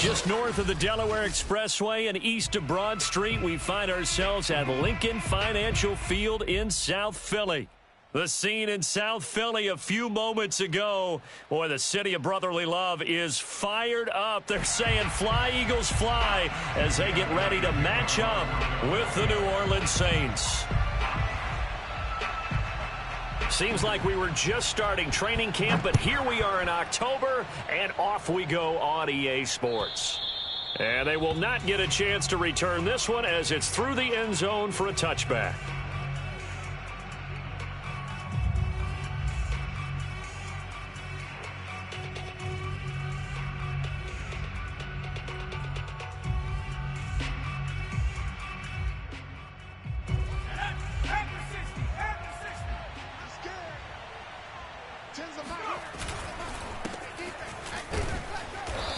Just north of the Delaware Expressway and east of Broad Street, we find ourselves at Lincoln Financial Field in South Philly. The scene in South Philly a few moments ago. Boy, the city of brotherly love is fired up. They're saying, "Fly, Eagles, fly," as they get ready to match up with the New Orleans Saints. Seems like we were just starting training camp, but here we are in October, and off we go on EA Sports. And they will not get a chance to return this one as it's through the end zone for a touchback.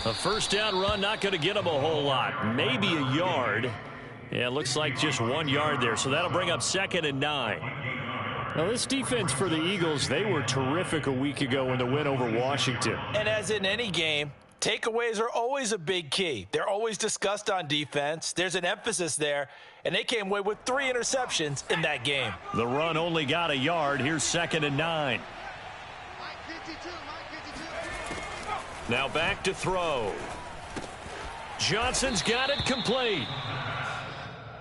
A first down run, not going to get them a whole lot. Maybe a yard. Yeah, it looks like just 1 yard there. So that'll bring up 2nd and 9. Now, this defense for the Eagles, they were terrific a week ago in the win over Washington. And as in any game, takeaways are always a big key. They're always discussed on defense. There's an emphasis there. And they came away with 3 interceptions in that game. The run only got a yard. Here's 2nd and 9. Now back to throw. Johnson's got it complete.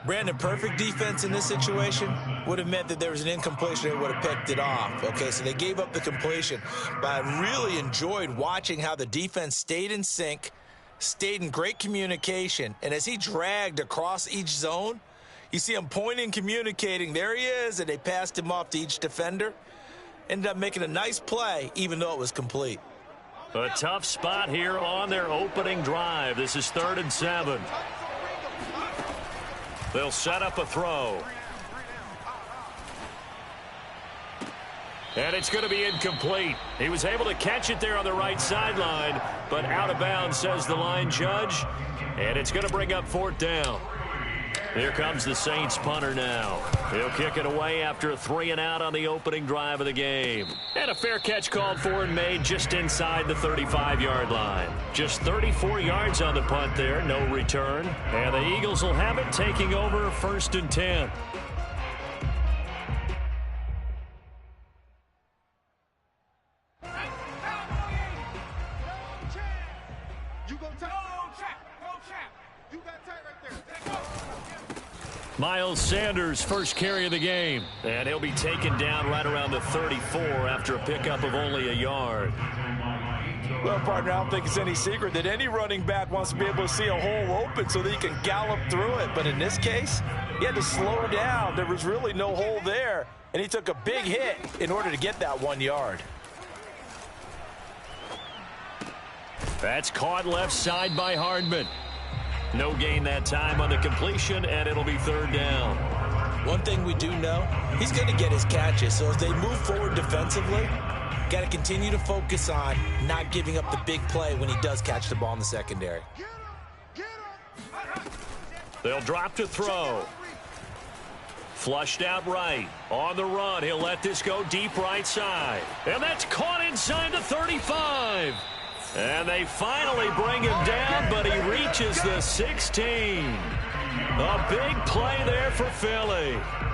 Brandon, perfect defense in this situation would have meant that there was an incompletion. They would have picked it off. Okay, so they gave up the completion. But I really enjoyed watching how the defense stayed in sync, stayed in great communication. And as he dragged across each zone, you see him pointing, communicating. There he is, and they passed him off to each defender. Ended up making a nice play, even though it was complete. A tough spot here on their opening drive. This is 3rd and 7. They'll set up a throw. And it's going to be incomplete. He was able to catch it there on the right sideline, but out of bounds, says the line judge. And it's going to bring up 4th down. Here comes the Saints punter now. He'll kick it away after a 3 and out on the opening drive of the game. And a fair catch called for and made just inside the 35-yard line. Just 34 yards on the punt there, no return. And the Eagles will have it, taking over 1st and 10. Miles Sanders, first carry of the game. And he'll be taken down right around the 34 after a pickup of only a yard. Well, partner, I don't think it's any secret that any running back wants to be able to see a hole open so that he can gallop through it. But in this case, he had to slow down. There was really no hole there, and he took a big hit in order to get that 1 yard. That's caught left side by Hardman. No gain that time on the completion, and it'll be 3rd down. One thing we do know, he's going to get his catches. So as they move forward defensively, got to continue to focus on not giving up the big play when he does catch the ball in the secondary. They'll drop to throw. Flushed out right. On the run, he'll let this go deep right side. And that's caught inside the 35. And they finally bring him down, but he reaches the 16. A big play there for Philly.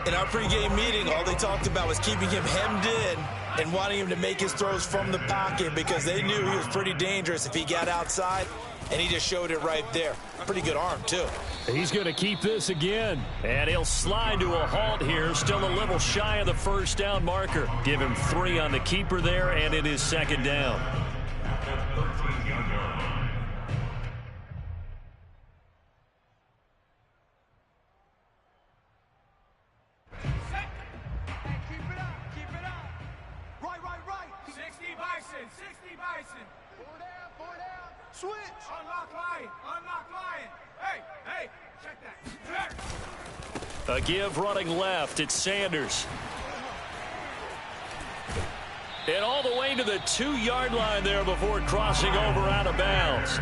In our pregame meeting, all they talked about was keeping him hemmed in and wanting him to make his throws from the pocket because they knew he was pretty dangerous if he got outside, and he just showed it right there. Pretty good arm, too. He's going to keep this again, and he'll slide to a halt here, still a little shy of the 1st down marker. Give him 3 on the keeper there, and it is 2nd down. A give running left. It's Sanders. And all the way to the 2-yard line there before crossing over out of bounds.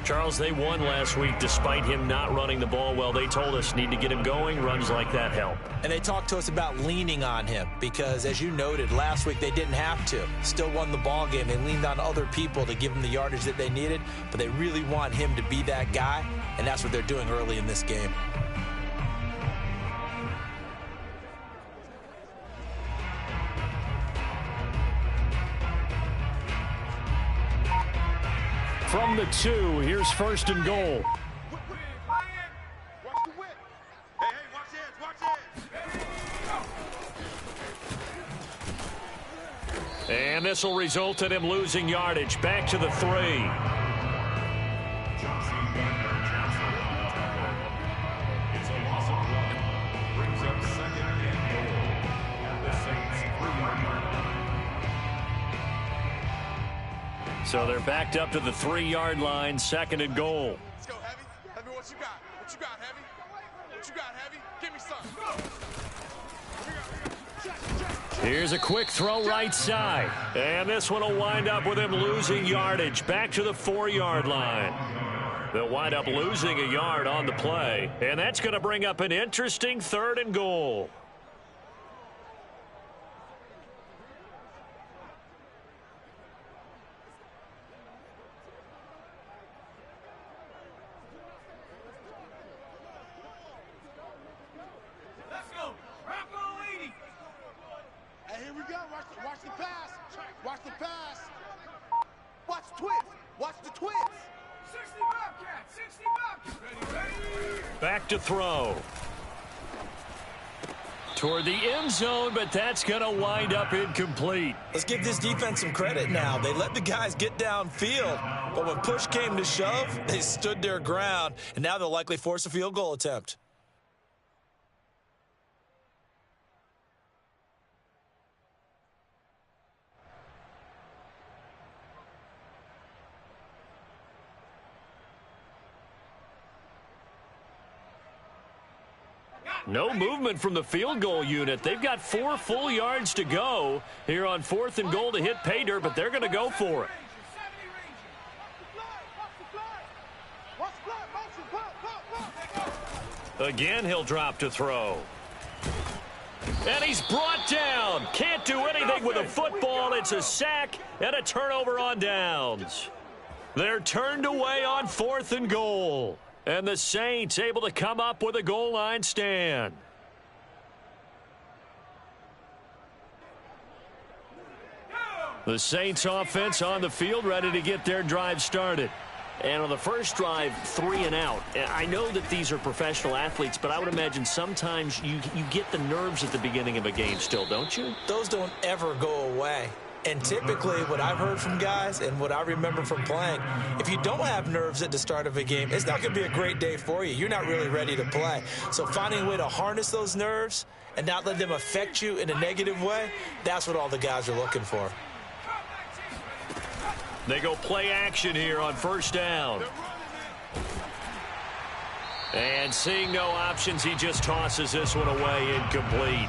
Charles, they won last week despite him not running the ball well. They told us need to get him going. Runs like that help. And they talked to us about leaning on him because, as you noted, last week they didn't have to. Still won the ball game. They leaned on other people to give them the yardage that they needed, but they really want him to be that guy, and that's what they're doing early in this game. From the 2, here's 1st and goal. Watch the whip. Hey, watch hands, And this will result in him losing yardage. Back to the 3. So they're backed up to the 3-yard line, 2nd and goal. Let's go, Heavy. Heavy, what you got? What you got, Heavy? What you got, Heavy? Give me some. Here's a quick throw right side. And this one will wind up with him losing yardage. Back to the 4-yard line. They'll wind up losing a yard on the play. And that's going to bring up an interesting 3rd and goal. Watch the pass. Watch the pass. Watch the twist. Watch the twist. 60 Bobcats. 60 Bobcats. Ready. Back to throw. Toward the end zone, but that's going to wind up incomplete. Let's give this defense some credit now. They let the guys get downfield, but when push came to shove, they stood their ground, and now they'll likely force a field goal attempt. No movement from the field goal unit. They've got 4 full yards to go here on 4th and goal to hit pay dirt, but they're going to go for it. Again, he'll drop to throw. And he's brought down. Can't do anything with a football. It's a sack and a turnover on downs. They're turned away on 4th and goal. And the Saints able to come up with a goal line stand. The Saints offense on the field ready to get their drive started. And on the first drive, 3 and out. I know that these are professional athletes, but I would imagine sometimes you get the nerves at the beginning of a game still, don't you? Those don't ever go away. And typically what I've heard from guys and what I remember from playing, if you don't have nerves at the start of a game, it's not going to be a great day for you. You're not really ready to play. So finding a way to harness those nerves and not let them affect you in a negative way, that's what all the guys are looking for. They go play action here on 1st down. And seeing no options, he just tosses this one away incomplete.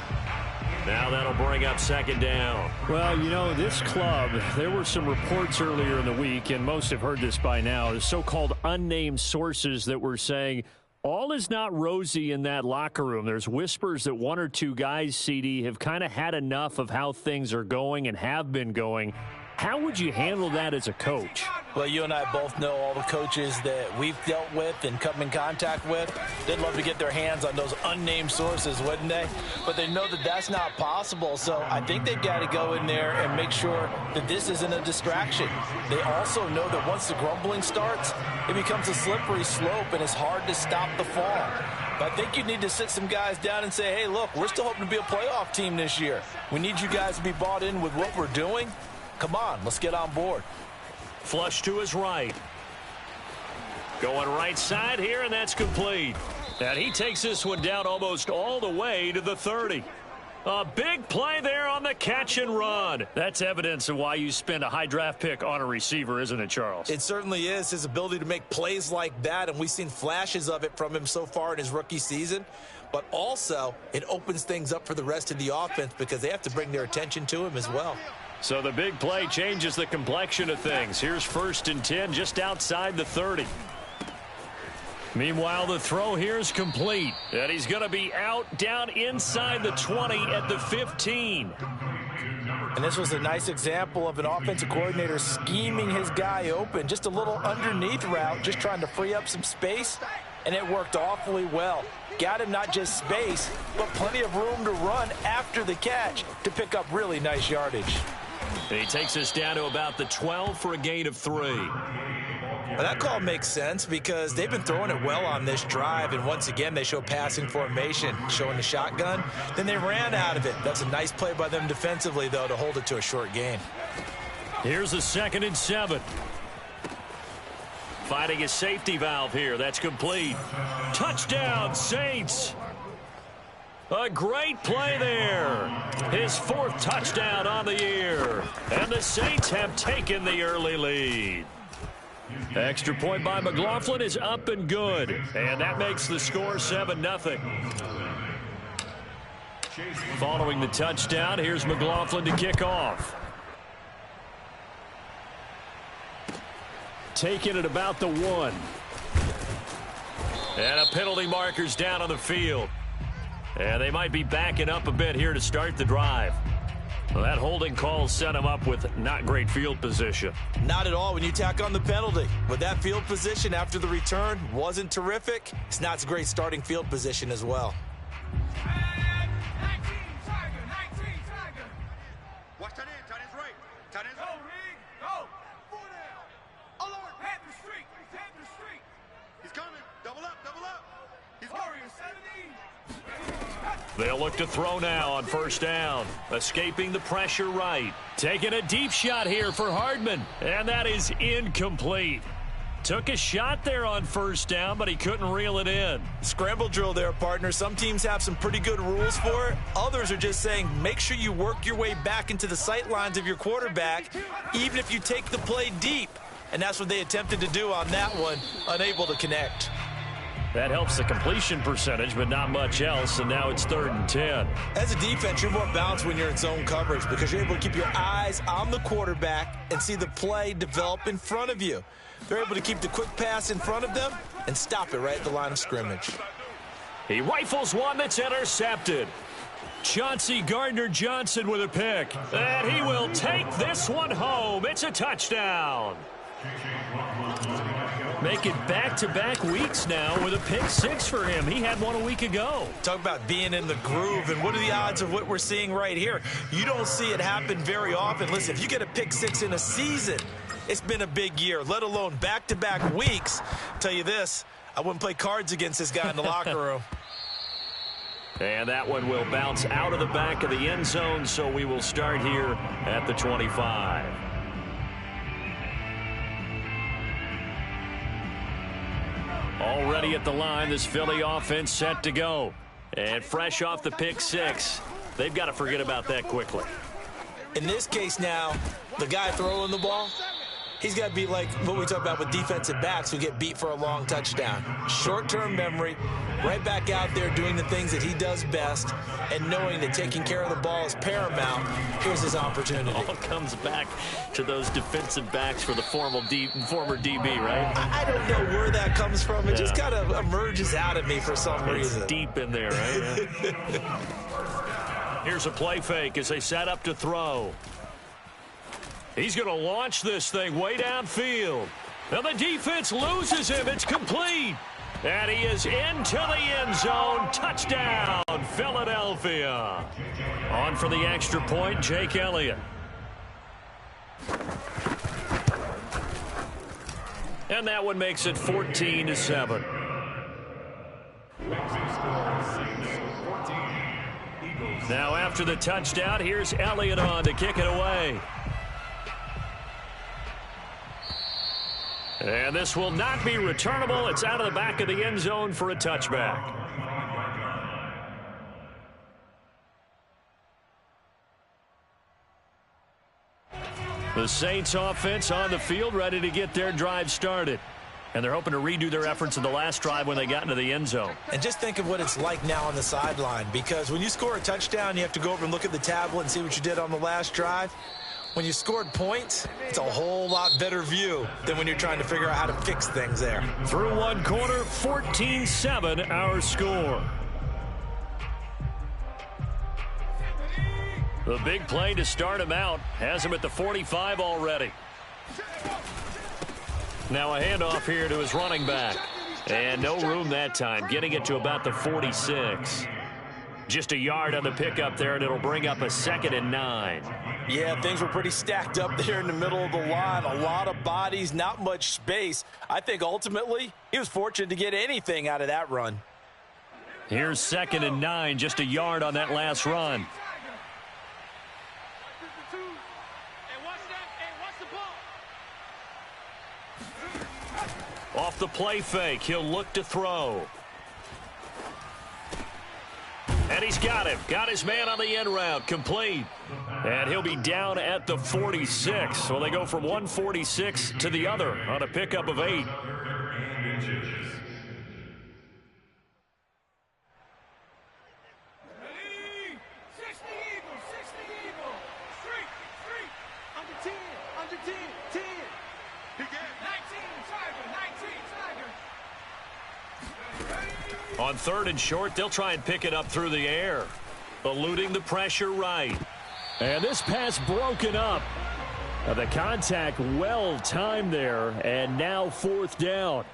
Now that'll bring up 2nd down. Well, you know, this club, there were some reports earlier in the week, and most have heard this by now, the so-called unnamed sources that were saying all is not rosy in that locker room. There's whispers that 1 or 2 guys, CD, have kind of had enough of how things are going and have been going. How would you handle that as a coach? Well, you and I both know all the coaches that we've dealt with and come in contact with. They'd love to get their hands on those unnamed sources, wouldn't they? But they know that that's not possible, so I think they've got to go in there and make sure that this isn't a distraction. They also know that once the grumbling starts, it becomes a slippery slope, and it's hard to stop the fall. But I think you need to sit some guys down and say, hey, look, we're still hoping to be a playoff team this year. We need you guys to be bought in with what we're doing. Come on, let's get on board. Flush to his right. Going right side here, and that's complete. And he takes this one down almost all the way to the 30. A big play there on the catch and run. That's evidence of why you spend a high draft pick on a receiver, isn't it, Charles? It certainly is, his ability to make plays like that, and we've seen flashes of it from him so far in his rookie season. But also, it opens things up for the rest of the offense because they have to bring their attention to him as well. So the big play changes the complexion of things. Here's 1st and 10 just outside the 30. Meanwhile, the throw here is complete. And he's going to be out down inside the 20 at the 15. And this was a nice example of an offensive coordinator scheming his guy open. Just a little underneath route, just trying to free up some space. And it worked awfully well. Got him not just space, but plenty of room to run after the catch to pick up really nice yardage. And he takes us down to about the 12 for a gain of 3. Well, that call makes sense because they've been throwing it well on this drive, and once again they show passing formation, showing the shotgun. Then they ran out of it. That's a nice play by them defensively, though, to hold it to a short gain. Here's a 2nd and 7. Finding a safety valve here. That's complete. Touchdown, Saints. A great play there. His 4th touchdown on the year. And the Saints have taken the early lead. Extra point by McLaughlin is up and good. And that makes the score 7-0. Following the touchdown, here's McLaughlin to kick off. Taking it about the 1. And a penalty marker's down on the field. And they might be backing up a bit here to start the drive. Well, that holding call set him up with not great field position. Not at all when you tack on the penalty. But that field position after the return wasn't terrific. It's not a great starting field position as well. Watch that in, tight end's right. Tight end's right. Go, Rig, go. 4 down. Alert, head the street. Head the street. He's coming. Double up, double up. He's Warrior 70. They'll look to throw now on 1st down. Escaping the pressure right. Taking a deep shot here for Hardman. And that is incomplete. Took a shot there on 1st down, but he couldn't reel it in. Scramble drill there, partner. Some teams have some pretty good rules for it. Others are just saying make sure you work your way back into the sight lines of your quarterback, even if you take the play deep. And that's what they attempted to do on that one, unable to connect. That helps the completion percentage, but not much else, and now it's 3rd and 10. As a defense, you're more balanced when you're in zone coverage because you're able to keep your eyes on the quarterback and see the play develop in front of you. They're able to keep the quick pass in front of them and stop it right at the line of scrimmage. He rifles one that's intercepted. Chauncey Gardner-Johnson with a pick. And he will take this one home. It's a touchdown. Make it back-to-back weeks now with a pick 6 for him. He had one a week ago. Talk about being in the groove, and what are the odds of what we're seeing right here? You don't see it happen very often. Listen, if you get a pick 6 in a season, it's been a big year, let alone back-to-back weeks. I'll tell you this, I wouldn't play cards against this guy in the locker room. And that one will bounce out of the back of the end zone, so we will start here at the 25. Already at the line, this Philly offense set to go. And fresh off the pick 6, they've got to forget about that quickly. In this case now, the guy throwing the ball, he's got to be like what we talk about with defensive backs who get beat for a long touchdown. Short-term memory, right back out there doing the things that he does best, and knowing that taking care of the ball is paramount. Here's his opportunity. All comes back to those defensive backs for the former DB, right? I don't know where that comes from. It just kind of emerges out of me for some reason. It's deep in there, right? Here's a play fake as they set up to throw. He's going to launch this thing way downfield. And the defense loses him. It's complete. And he is into the end zone. Touchdown, Philadelphia. On for the extra point, Jake Elliott. And that one makes it 14-7. Now after the touchdown, here's Elliott on to kick it away. And this will not be returnable. It's out of the back of the end zone for a touchback. The Saints offense on the field ready to get their drive started. And they're hoping to redo their efforts in the last drive when they got into the end zone. And just think of what it's like now on the sideline, because when you score a touchdown, you have to go over and look at the tablet and see what you did on the last drive. when you scored points, it's a whole lot better view than when you're trying to figure out how to fix things there. Through one quarter, 14-7 our score. The big play to start him out has him at the 45 already. Now a handoff here to his running back. And no room that time, getting it to about the 46. Just a yard on the pickup there, and it'll bring up a 2nd and 9. Yeah, things were pretty stacked up there in the middle of the line. A lot of bodies, not much space. I think ultimately he was fortunate to get anything out of that run. Here's 2nd and 9, just a yard on that last run. Off the play fake, he'll look to throw. And he's got him. Got his man on the end route. Complete. And he'll be down at the 46. So they go from 146 to the other on a pickup of 8. On 3rd and short, they'll try and pick it up through the air. Eluding the pressure right. And this pass broken up. The contact well timed there, and now 4th down.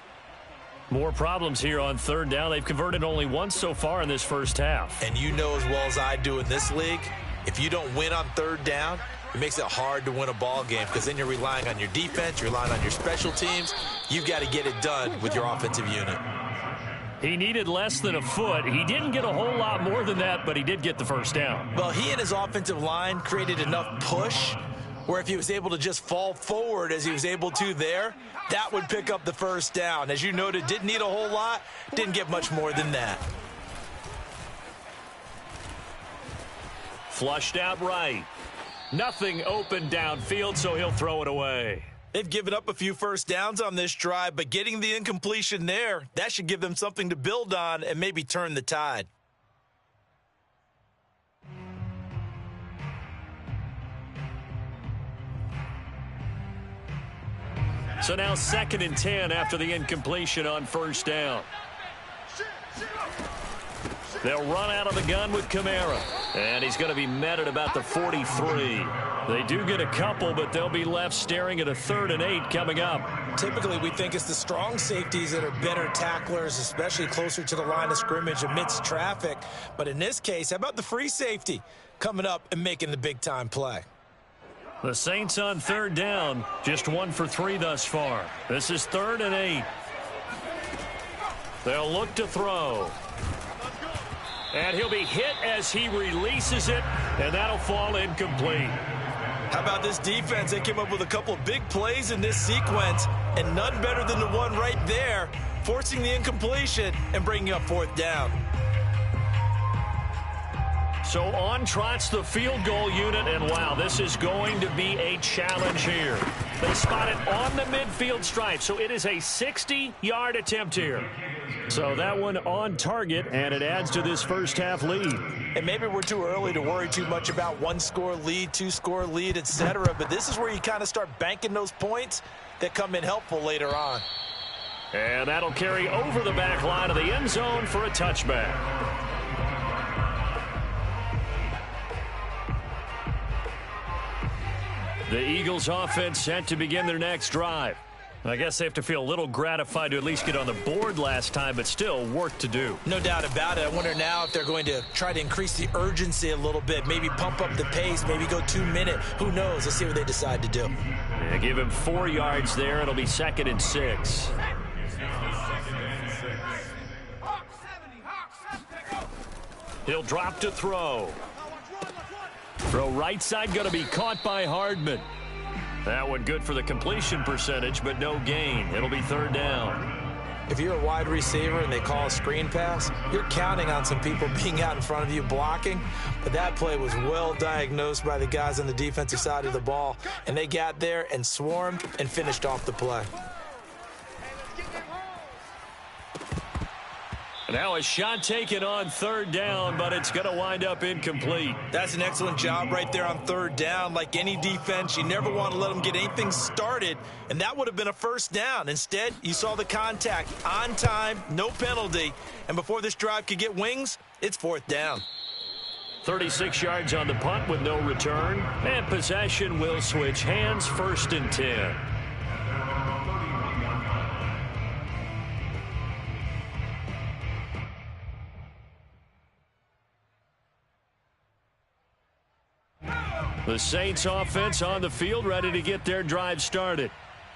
More problems here on 3rd down. They've converted only once so far in this first half. And you know as well as I do in this league, if you don't win on 3rd down, it makes it hard to win a ball game because then you're relying on your defense, you're relying on your special teams. You've got to get it done with your offensive unit. He needed less than a foot. He didn't get a whole lot more than that, but he did get the first down. Well, he and his offensive line created enough push where if he was able to just fall forward as he was able to there, that would pick up the first down. As you noted, didn't need a whole lot, didn't get much more than that. Flushed out right. Nothing open downfield, so he'll throw it away. They've given up a few first downs on this drive, but getting the incompletion there, that should give them something to build on and maybe turn the tide. So now 2nd and 10 after the incompletion on 1st down. They'll run out of the gun with Kamara. And he's going to be met at about the 43. They do get a couple, but they'll be left staring at a 3rd and 8 coming up. Typically, we think it's the strong safeties that are better tacklers, especially closer to the line of scrimmage amidst traffic. But in this case, how about the free safety coming up and making the big-time play? The Saints on 3rd down, just 1 for 3 thus far. This is 3rd and 8. They'll look to throw. And he'll be hit as he releases it, and that'll fall incomplete. How about this defense? They came up with a couple of big plays in this sequence, and none better than the one right there, forcing the incompletion and bringing up 4th down. So on trots the field goal unit, and wow, this is going to be a challenge here. They spot it on the midfield stripe, so it is a 60-yard attempt here. So that one on target, and it adds to this first half lead. And maybe we're too early to worry too much about 1-score lead, 2-score lead, etc. But this is where you kind of start banking those points that come in helpful later on. And that'll carry over the back line of the end zone for a touchback. The Eagles offense set to begin their next drive. I guess they have to feel a little gratified to at least get on the board last time, but still work to do. No doubt about it. I wonder now if they're going to try to increase the urgency a little bit, maybe pump up the pace, maybe go 2-minute. Who knows? Let's see what they decide to do. Yeah, give him 4 yards there. It'll be 2nd and 6. He'll drop to throw. Throw right side going to be caught by Hardman. That one good for the completion percentage, but no gain. It'll be 3rd down. If you're a wide receiver and they call a screen pass, you're counting on some people being out in front of you blocking. But that play was well diagnosed by the guys on the defensive side of the ball. And they got there and swarmed and finished off the play. Now a shot taken on third down, but it's going to wind up incomplete. That's an excellent job right there on third down. Like any defense, you never want to let them get anything started, and that would have been a first down. Instead, you saw the contact on time, no penalty, and before this drive could get wings, it's fourth down. 36 yards on the punt with no return, and possession will switch hands, 1st and 10. The Saints offense on the field, ready to get their drive started.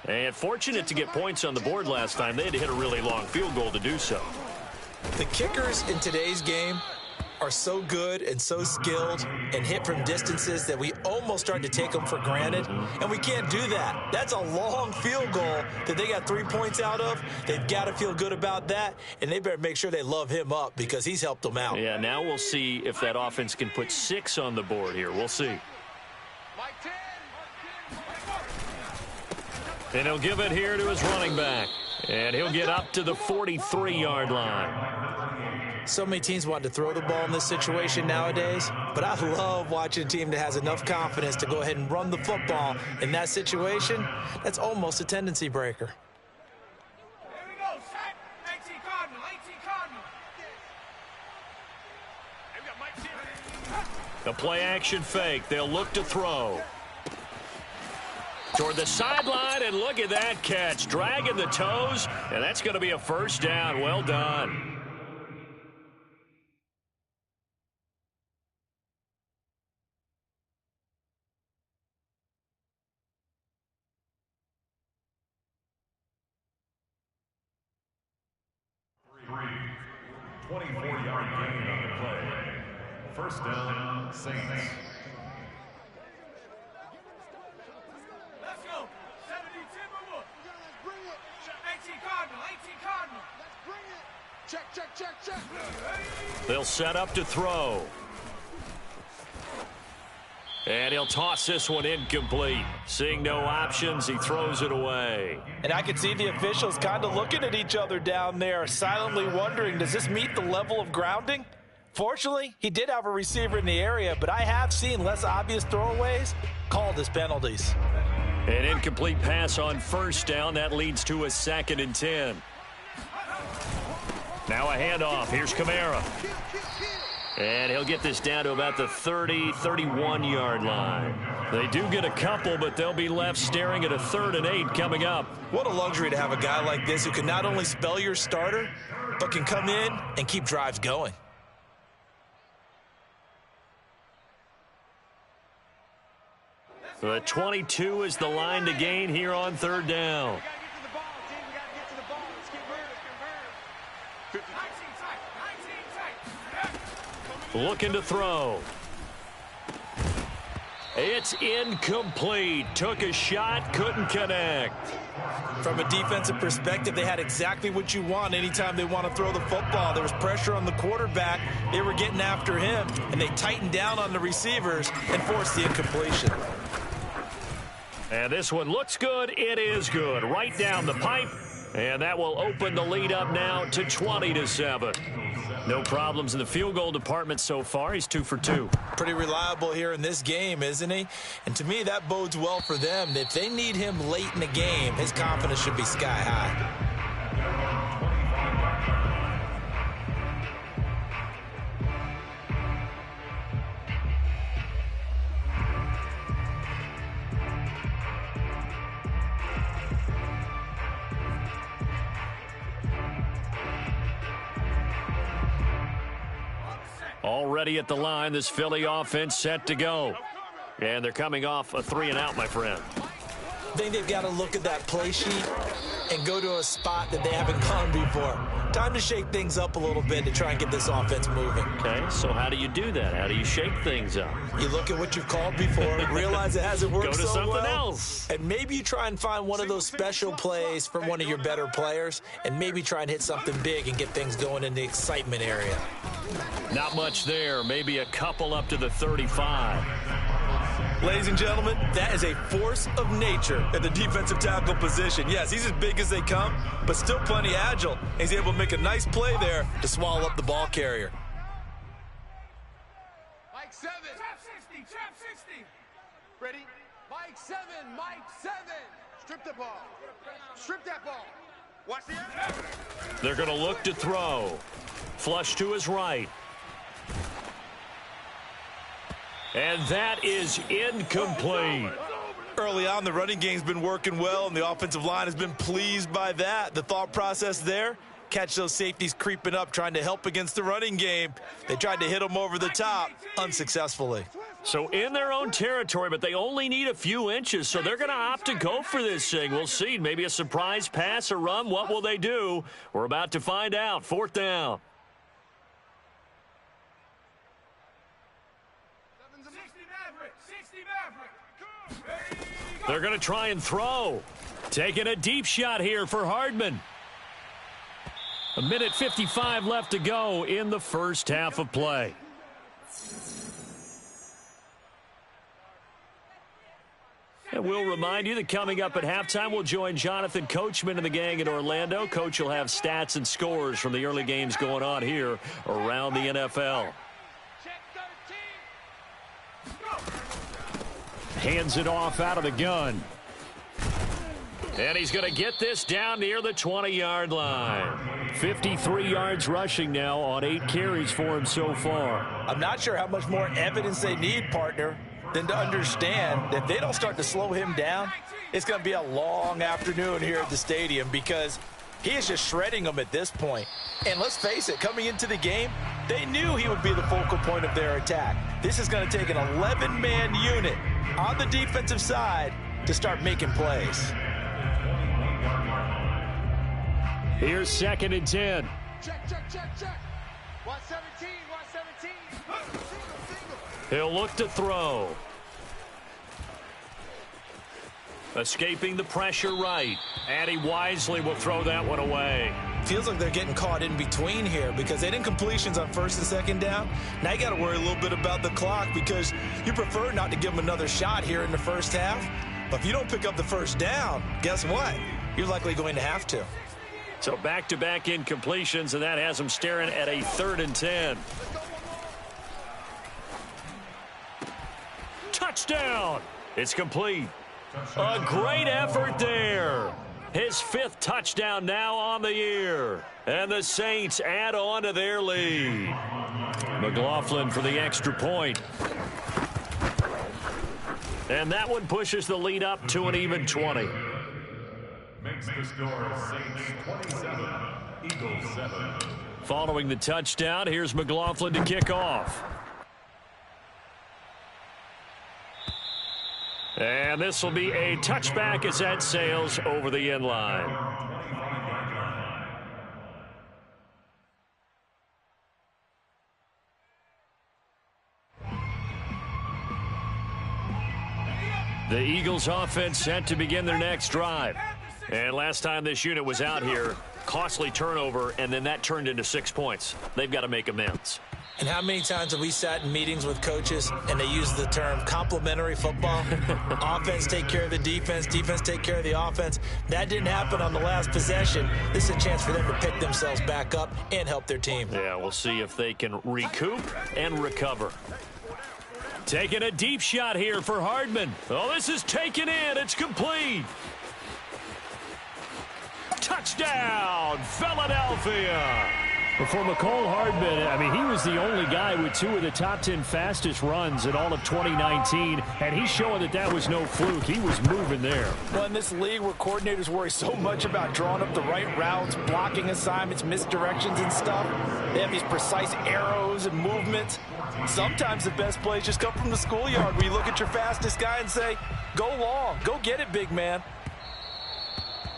And fortunate to get points on the board last time. They had to hit a really long field goal to do so. The kickers in today's game are so good and so skilled and hit from distances that we almost start to take them for granted, and we can't do that. That's a long field goal that they got 3 points out of. They've got to feel good about that, and they better make sure they love him up because he's helped them out. Yeah, now we'll see if that offense can put 6 on the board here. We'll see. And he'll give it here to his running back. And he'll get up to the 43-yard line. So many teams want to throw the ball in this situation nowadays, but I love watching a team that has enough confidence to go ahead and run the football in that situation. That's almost a tendency breaker. Here we go, set. 18 Cardinal, 18 Cardinal. Hey, we got Mike here. The play action fake. They'll look to throw. Toward the sideline, and look at that catch. Dragging the toes, and that's going to be a first down. Well done. Three. 24-yard gain on the play. First down, Saints. Let's go. 70 Timberwood. Let's bring it. 18 Cardinal, 18 Cardinal. Let's bring it. Check, check, check, check. They'll set up to throw. And he'll toss this one incomplete. Seeing no options, he throws it away. And I could see the officials kind of looking at each other down there, silently wondering, does this meet the level of grounding? Fortunately, he did have a receiver in the area, but I have seen less obvious throwaways called as penalties. An incomplete pass on first down. That leads to a 2nd and 10. Now a handoff. Here's Kamara. And he'll get this down to about the 30, 31-yard line. They do get a couple, but they'll be left staring at a 3rd and 8 coming up. What a luxury to have a guy like this who can not only spell your starter, but can come in and keep drives going. The 22 is the line to gain here on 3rd down. Looking to throw. It's incomplete. Took a shot, couldn't connect. From a defensive perspective, they had exactly what you want anytime they want to throw the football. There was pressure on the quarterback. They were getting after him, and they tightened down on the receivers and forced the incompletion. And this one looks good. It is good. Right down the pipe. And that will open the lead up now to 20-7. No problems in the field goal department so far. He's 2 for 2. Pretty reliable here in this game, isn't he? And to me, that bodes well for them. If they need him late in the game, his confidence should be sky high. Already at the line, this Philly offense set to go. And they're coming off a 3-and-out, my friend. I think they've got to look at that play sheet and go to a spot that they haven't gone before. Time to shake things up a little bit to try and get this offense moving. Okay, so how do you do that? How do you shake things up? You look at what you've called before, realize it hasn't worked Go to so something well, else. and maybe you try and find one of those special plays from one of your better players, and maybe try and hit something big and get things going in the excitement area. Not much there. Maybe a couple up to the 35. Ladies and gentlemen, that is a force of nature at the defensive tackle position. Yes, he's as big as they come, but still plenty agile. He's able to make a nice play there to swallow up the ball carrier. Mike 7. Trap 60, trap 60. Ready? Mike 7, Mike 7. Strip the ball. Strip that ball. Watch the end. They're going to look to throw. Flush to his right. And that is incomplete. Early on, the running game's been working well, and the offensive line has been pleased by that. The thought process there, catch those safeties creeping up, trying to help against the running game. They tried to hit them over the top, unsuccessfully. So in their own territory, but they only need a few inches, so they're going to opt to go for this thing. We'll see. Maybe a surprise pass or run. What will they do? We're about to find out. 4th down. They're going to try and throw. Taking a deep shot here for Hardman. 1:55 left to go in the first half of play. And we'll remind you that coming up at halftime, we'll join Jonathan Coachman and the gang in Orlando. Coach will have stats and scores from the early games going on here around the NFL. Hands it off out of the gun. And he's going to get this down near the 20-yard line. 53 yards rushing now on 8 carries for him so far. I'm not sure how much more evidence they need, partner, than to understand that if they don't start to slow him down, it's going to be a long afternoon here at the stadium because he is just shredding them at this point. And let's face it, coming into the game, they knew he would be the focal point of their attack. This is going to take an 11-man unit on the defensive side to start making plays. Here's 2nd and 10. Check, check, check, check. 117, 117. He'll look to throw. Escaping the pressure right. And he wisely will throw that one away. Feels like they're getting caught in between here because they didn't completions on 1st and 2nd down. Now you got to worry a little bit about the clock because you prefer not to give them another shot here in the first half. But if you don't pick up the first down, guess what? You're likely going to have to. So back-to-back incompletions, and that has them staring at a 3rd and 10. Touchdown! It's complete. A great effort there. His 5th touchdown now on the year. And the Saints add on to their lead. McLaughlin for the extra point. And that one pushes the lead up to an even 20. Makes the score Saints 27, Eagles 7. Following the touchdown, here's McLaughlin to kick off. And this will be a touchback as that sails over the end line. The Eagles offense set to begin their next drive. And last time this unit was out here, costly turnover, and then that turned into 6 points. They've got to make amends. And how many times have we sat in meetings with coaches and they use the term complementary football? Offense take care of the defense, defense take care of the offense. That didn't happen on the last possession. This is a chance for them to pick themselves back up and help their team. Yeah, we'll see if they can recoup and recover. Taking a deep shot here for Hardman. Oh, this is taken in. It's complete. Touchdown, Philadelphia. For McCole Hardman, I mean, he was the only guy with 2 of the top 10 fastest runs in all of 2019, and he's showing that that was no fluke. He was moving there. Well, in this league where coordinators worry so much about drawing up the right routes, blocking assignments, misdirections and stuff, they have these precise arrows and movements. Sometimes the best plays just come from the schoolyard where you look at your fastest guy and say, go long, go get it, big man.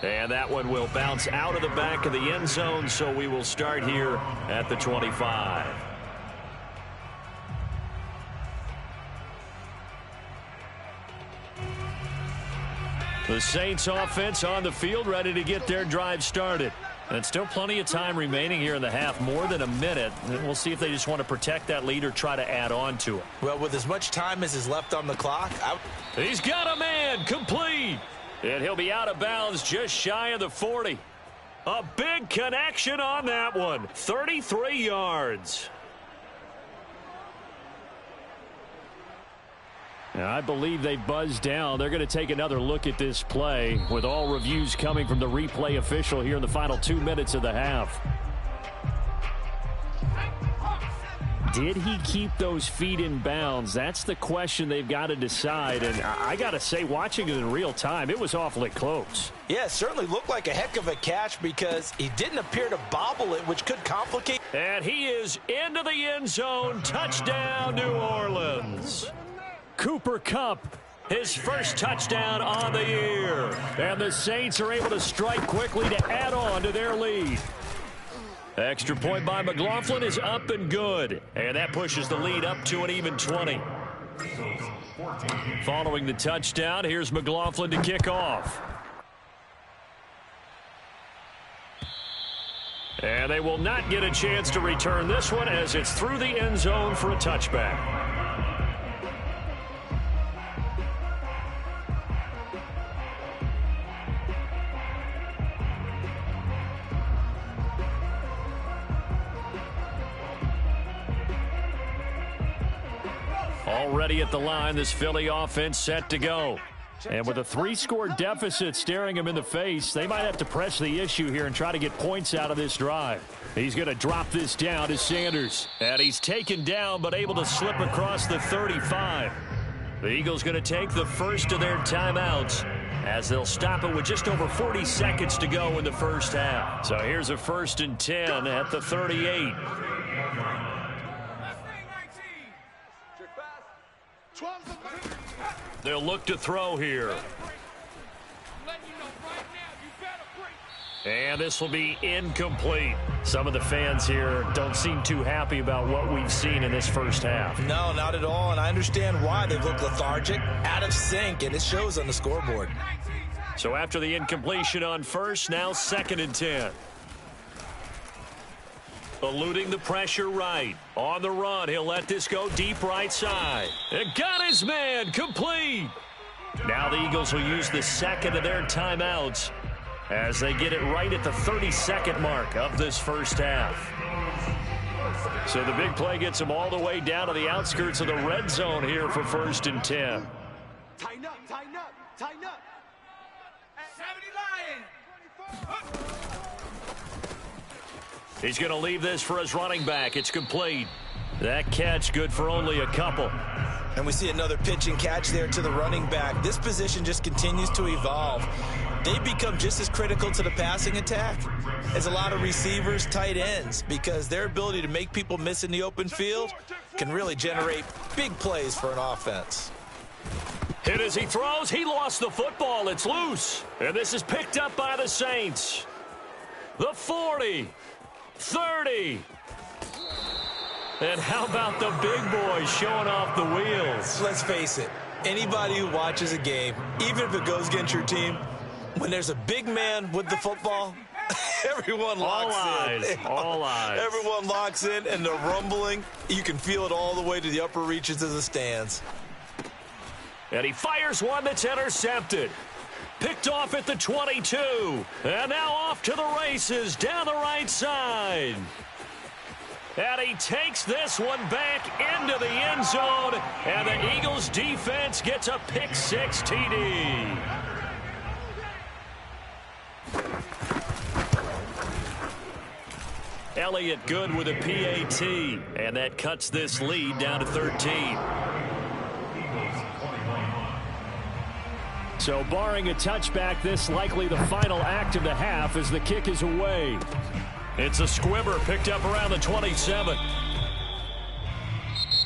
And that one will bounce out of the back of the end zone, so we will start here at the 25. The Saints offense on the field, ready to get their drive started. And still plenty of time remaining here in the half, more than a minute. And we'll see if they just want to protect that lead or try to add on to it. Well, with as much time as is left on the clock, he's got a man complete. And he'll be out of bounds just shy of the 40. A big connection on that one. 33 yards. Now, I believe they buzzed down. They're going to take another look at this play with all reviews coming from the replay official here in the final 2 minutes of the half. Did he keep those feet in bounds? That's the question they've got to decide. And I got to say, watching it in real time, it was awfully close. Yeah, it certainly looked like a heck of a catch because he didn't appear to bobble it, which could complicate. And he is into the end zone. Touchdown, New Orleans. Cooper Kupp, his first touchdown on the year. And the Saints are able to strike quickly to add on to their lead. Extra point by McLaughlin is up and good. And that pushes the lead up to an even 20. Following the touchdown, here's McLaughlin to kick off. And they will not get a chance to return this one as it's through the end zone for a touchback. Already at the line, this Philly offense set to go. And with a 3-score deficit staring him in the face, they might have to press the issue here and try to get points out of this drive. He's going to drop this down to Sanders. And he's taken down but able to slip across the 35. The Eagles going to take the first of their timeouts as they'll stop it with just over 40 seconds to go in the first half. So here's a 1st and 10 at the 38. They'll look to throw here. And this will be incomplete. Some of the fans here don't seem too happy about what we've seen in this first half. No, not at all, and I understand why. They look lethargic, out of sync, and it shows on the scoreboard. So after the incompletion on first, now 2nd and 10. Eluding the pressure right. On the run, he'll let this go deep right side. And got his man complete. Now the Eagles will use the second of their timeouts as they get it right at the 32nd mark of this first half. So the big play gets them all the way down to the outskirts of the red zone here for 1st and 10. Tighten up, tighten up, tighten up. 70 Lions. He's going to leave this for his running back. It's complete. That catch good for only a couple. And we see another pitch and catch there to the running back. This position just continues to evolve. They become just as critical to the passing attack as a lot of receivers, tight ends, because their ability to make people miss in the open field can really generate big plays for an offense. Hit as he throws. He lost the football. It's loose. And this is picked up by the Saints. The 40. 30. And how about the big boys showing off the wheels? Let's face it, anybody who watches a game, even if it goes against your team, when there's a big man with the football, everyone locks in. All eyes. Everyone locks in, and the rumbling, you can feel it all the way to the upper reaches of the stands. And he fires one that's intercepted. Picked off at the 22. And now off to the races down the right side. And he takes this one back into the end zone. And the Eagles defense gets a pick-6 TD. Elliott good with a PAT. And that cuts this lead down to 13. So barring a touchback, this likely the final act of the half as the kick is away. It's a squibber picked up around the 27.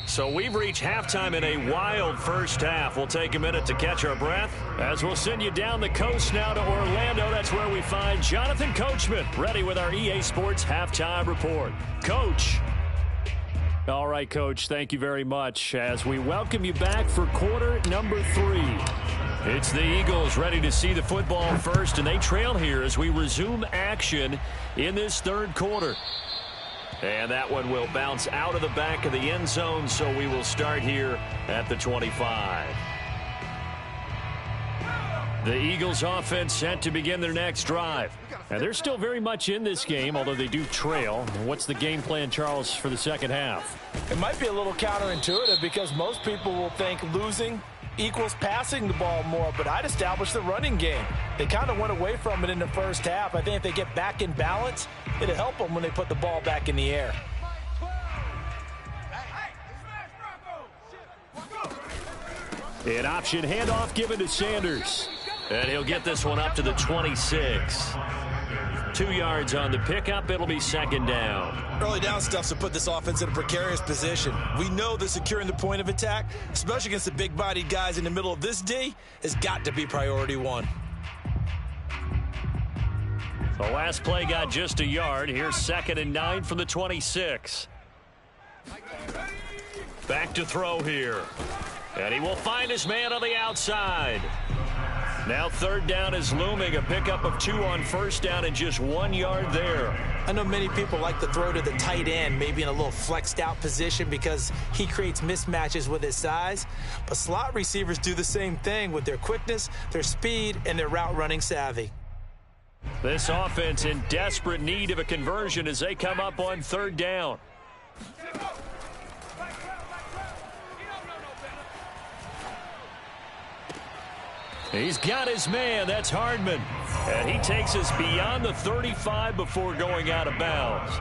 So we've reached halftime in a wild first half. We'll take a minute to catch our breath as we'll send you down the coast now to Orlando. That's where we find Jonathan Coachman ready with our EA Sports Halftime Report. Coach. All right, Coach, thank you very much as we welcome you back for quarter number 3. It's the Eagles ready to see the football first, and they trail here as we resume action in this third quarter. And that one will bounce out of the back of the end zone, so we will start here at the 25. The Eagles offense set to begin their next drive. And they're still very much in this game, although they do trail. What's the game plan, Charles, for the second half? It might be a little counterintuitive because most people will think losing equals passing the ball more, but I'd establish the running game. They kind of went away from it in the first half. I think if they get back in balance, it'll help them when they put the ball back in the air. An option handoff given to Sanders. And he'll get this one up to the 26. 2 yards on the pickup. It'll be second down. Early down stuff's to put this offense in a precarious position. We know that securing the point of attack, especially against the big-bodied guys in the middle of this D, has got to be priority one. The last play got just a yard. Here's 2nd and 9 from the 26. Back to throw here. And he will find his man on the outside. Now third down is looming. A pickup of 2 on first down and just 1 yard there. I know many people like to throw to the tight end, maybe in a little flexed out position because he creates mismatches with his size. But slot receivers do the same thing with their quickness, their speed, and their route running savvy. This offense in desperate need of a conversion as they come up on third down. He's got his man. That's Hardman. And he takes us beyond the 35 before going out of bounds.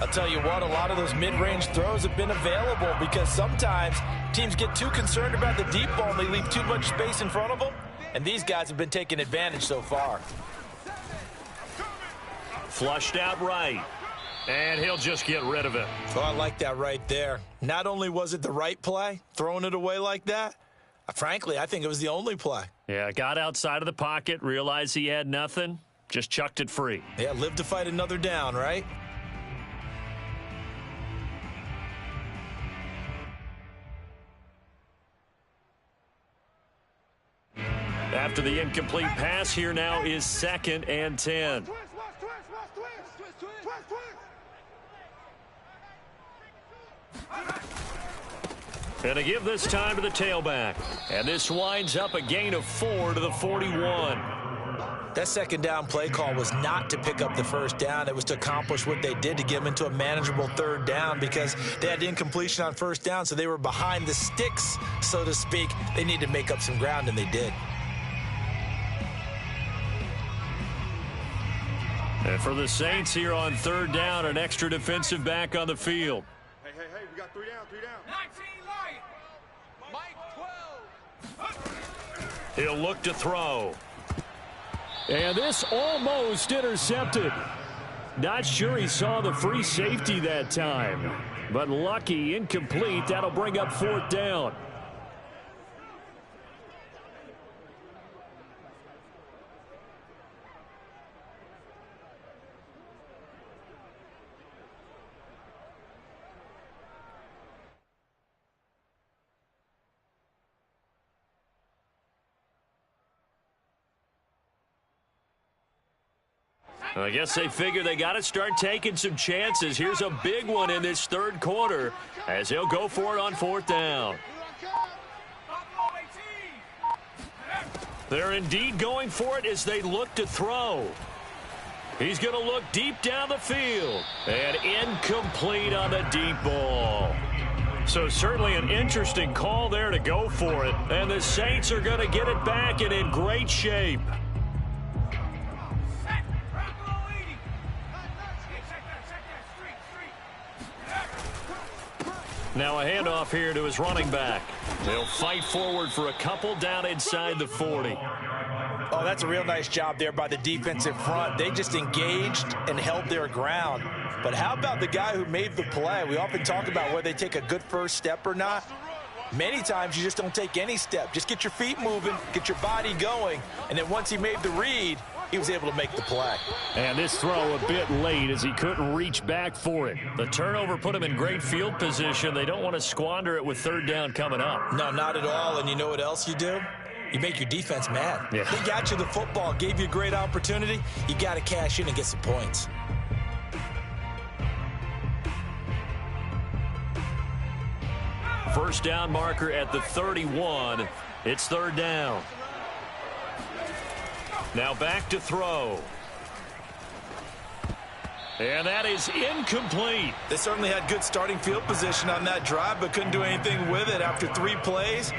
I'll tell you what, a lot of those mid-range throws have been available because sometimes teams get too concerned about the deep ball and they leave too much space in front of them. And these guys have been taking advantage so far. Flushed out right. And he'll just get rid of it. Oh, I like that right there. Not only was it the right play, throwing it away like that, frankly, I think it was the only play. Yeah, got outside of the pocket, realized he had nothing, just chucked it free. Yeah, live to fight another down, right? After the incomplete pass, here now is 2nd and 10. And to give this time to the tailback. And this winds up a gain of 4 to the 41. That second down play call was not to pick up the first down. It was to accomplish what they did to get them into a manageable third down because they had incompletion on first down, so they were behind the sticks, so to speak. They needed to make up some ground, and they did. And for the Saints here on third down, an extra defensive back on the field. Hey, we got 3 down, 3 down. 19 Lion. Mike 12. He'll look to throw. And this almost intercepted. Not sure he saw the free safety that time. But lucky, incomplete. That'll bring up 4th down. I guess they figure they got to start taking some chances. Here's a big one in this third quarter as he'll go for it on 4th down. They're indeed going for it as they look to throw. He's going to look deep down the field. And incomplete on the deep ball. So certainly an interesting call there to go for it. And the Saints are going to get it back and in great shape. Now a handoff here to his running back. They'll fight forward for a couple down inside the 40. Oh, that's a real nice job there by the defensive front. They just engaged and held their ground. But how about the guy who made the play? We often talk about whether they take a good first step or not. Many times you just don't take any step. Just get your feet moving, get your body going, and then once he made the read, he was able to make the play. And this throw a bit late as he couldn't reach back for it. The turnover put him in great field position. They don't want to squander it with third down coming up. No, not at all. And you know what else you do? You make your defense mad. Yeah. They got you the football, gave you a great opportunity. You got to cash in and get some points. First down marker at the 31. It's third down. Now back to throw. And that is incomplete. They certainly had good starting field position on that drive, but couldn't do anything with it after 3 plays.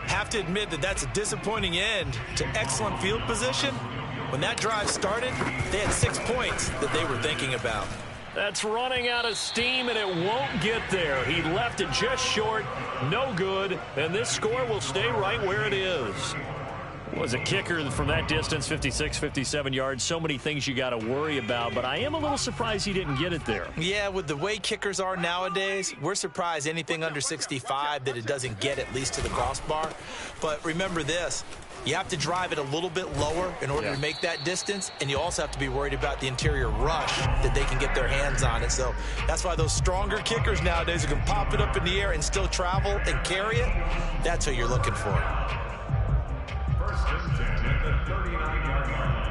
Have to admit that that's a disappointing end to excellent field position. When that drive started, they had 6 points that they were thinking about. That's running out of steam, and it won't get there. He left it just short, no good, and this score will stay right where it is. Was a kicker from that distance, 56, 57 yards. So many things you got to worry about, but I am a little surprised he didn't get it there. Yeah, with the way kickers are nowadays, we're surprised anything under 65 that it doesn't get at least to the crossbar. But remember this, you have to drive it a little bit lower in order to make that distance, and you also have to be worried about the interior rush that they can get their hands on it. So that's why those stronger kickers nowadays who can pop it up in the air and still travel and carry it, that's what you're looking for. First and 10 at the 39-yard line.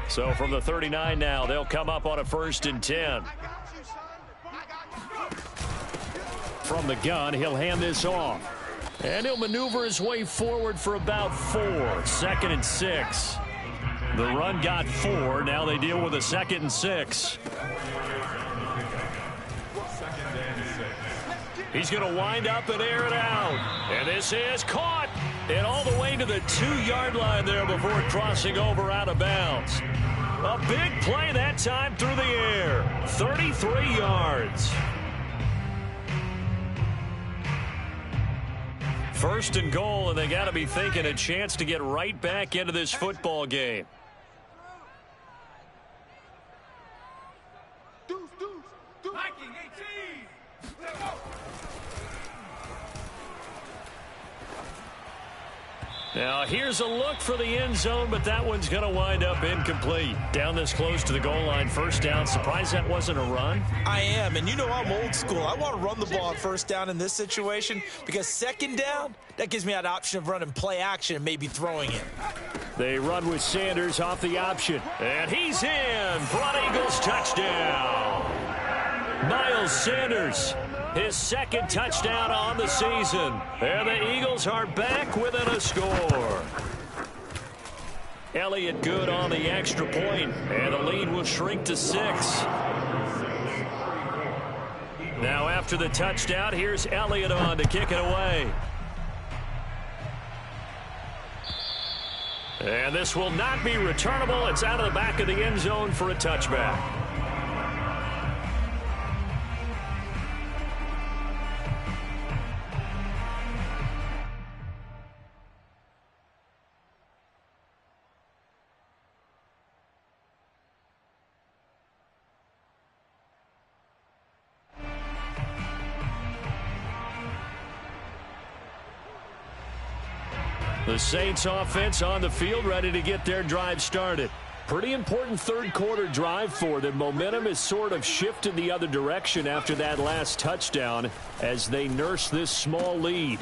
So from the 39 now, they'll come up on a first and 10. From the gun, he'll hand this off. And he'll maneuver his way forward for about 4. Second and 6. The run got 4. Now they deal with a second and 6. He's going to wind up and air it out. And this is caught. And all the way to the 2-yard line there before crossing over out of bounds. A big play that time through the air. 33 yards. First and goal, and they got to be thinking a chance to get right back into this football game. Now here's a look for the end zone, but that one's going to wind up incomplete. Down this close to the goal line, first down. Surprised that wasn't a run? I am, and you know I'm old school. I want to run the ball on first down in this situation because second down, that gives me that option of running play action and maybe throwing it. They run with Sanders off the option, and he's in for an Eagles touchdown. Miles Sanders, his second touchdown on the season. And the Eagles are back within a score. Elliott good on the extra point, and the lead will shrink to 6. Now after the touchdown, here's Elliott on to kick it away. And this will not be returnable. It's out of the back of the end zone for a touchback. The Saints offense on the field, ready to get their drive started. Pretty important third quarter drive for them. Momentum has sort of shifted the other direction after that last touchdown as they nurse this small lead.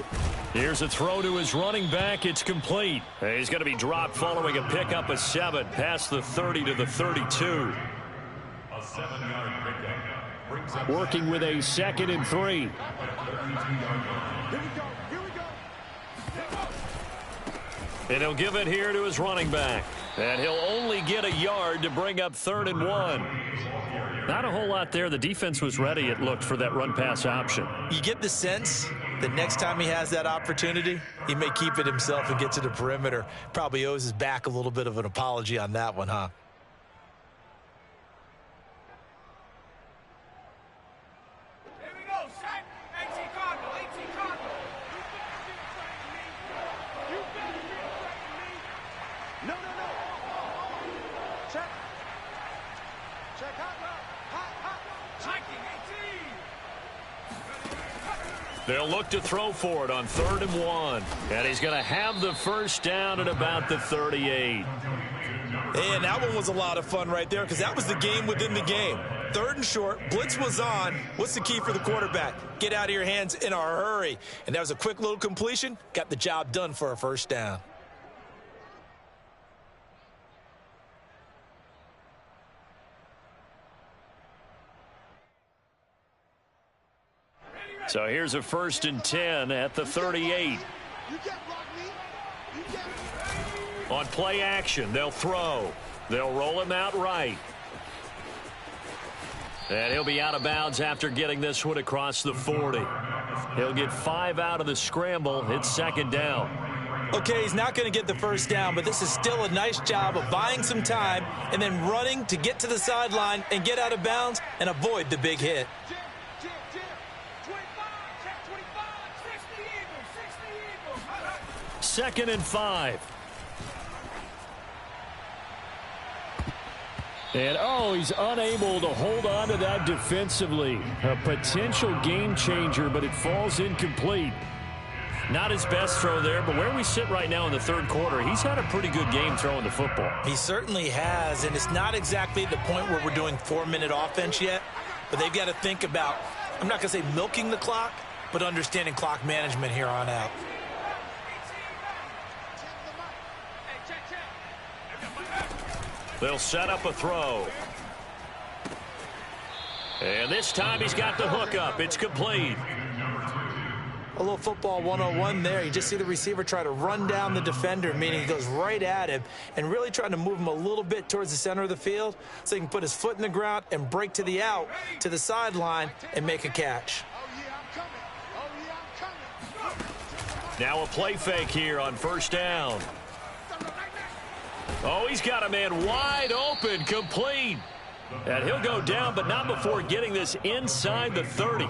Here's a throw to his running back. It's complete. He's going to be dropped following a pickup of 7 past the 30 to the 32. A 7-yard pickup brings up Working with a 2nd and 3. And he'll give it here to his running back. And he'll only get a yard to bring up 3rd and 1. Not a whole lot there. The defense was ready, it looked, for that run-pass option. You get the sense that next time he has that opportunity, he may keep it himself and get to the perimeter. Probably owes his back a little bit of an apology on that one, huh? They'll look to throw for it on 3rd and 1. And he's going to have the first down at about the 38. And that one was a lot of fun right there because that was the game within the game. 3rd and short. Blitz was on. What's the key for the quarterback? Get out of your hands in a hurry. And that was a quick little completion. Got the job done for a 1st down. So here's a 1st and 10 at the 38. On play action, they'll throw. They'll roll him out right. And he'll be out of bounds after getting this one across the 40. He'll get 5 out of the scramble. It's 2nd down. Okay, he's not going to get the 1st down, but this is still a nice job of buying some time and then running to get to the sideline and get out of bounds and avoid the big hit. 2nd and 5. And, he's unable to hold on to that defensively. A potential game changer, but it falls incomplete. Not his best throw there, but where we sit right now in the 3rd quarter, he's had a pretty good game throwing the football. He certainly has, and it's not exactly the point where we're doing 4-minute offense yet, but they've got to think about, I'm not going to say milking the clock, but understanding clock management here on out. They'll set up a throw. And this time he's got the hook up. It's complete. A little football 101 there. You just see the receiver try to run down the defender, meaning he goes right at him and really trying to move him a little bit towards the center of the field so he can put his foot in the ground and break to the out, to the sideline, and make a catch. Now a play fake here on 1st down. Oh, he's got a man wide open, complete. And he'll go down, but not before getting this inside the 30.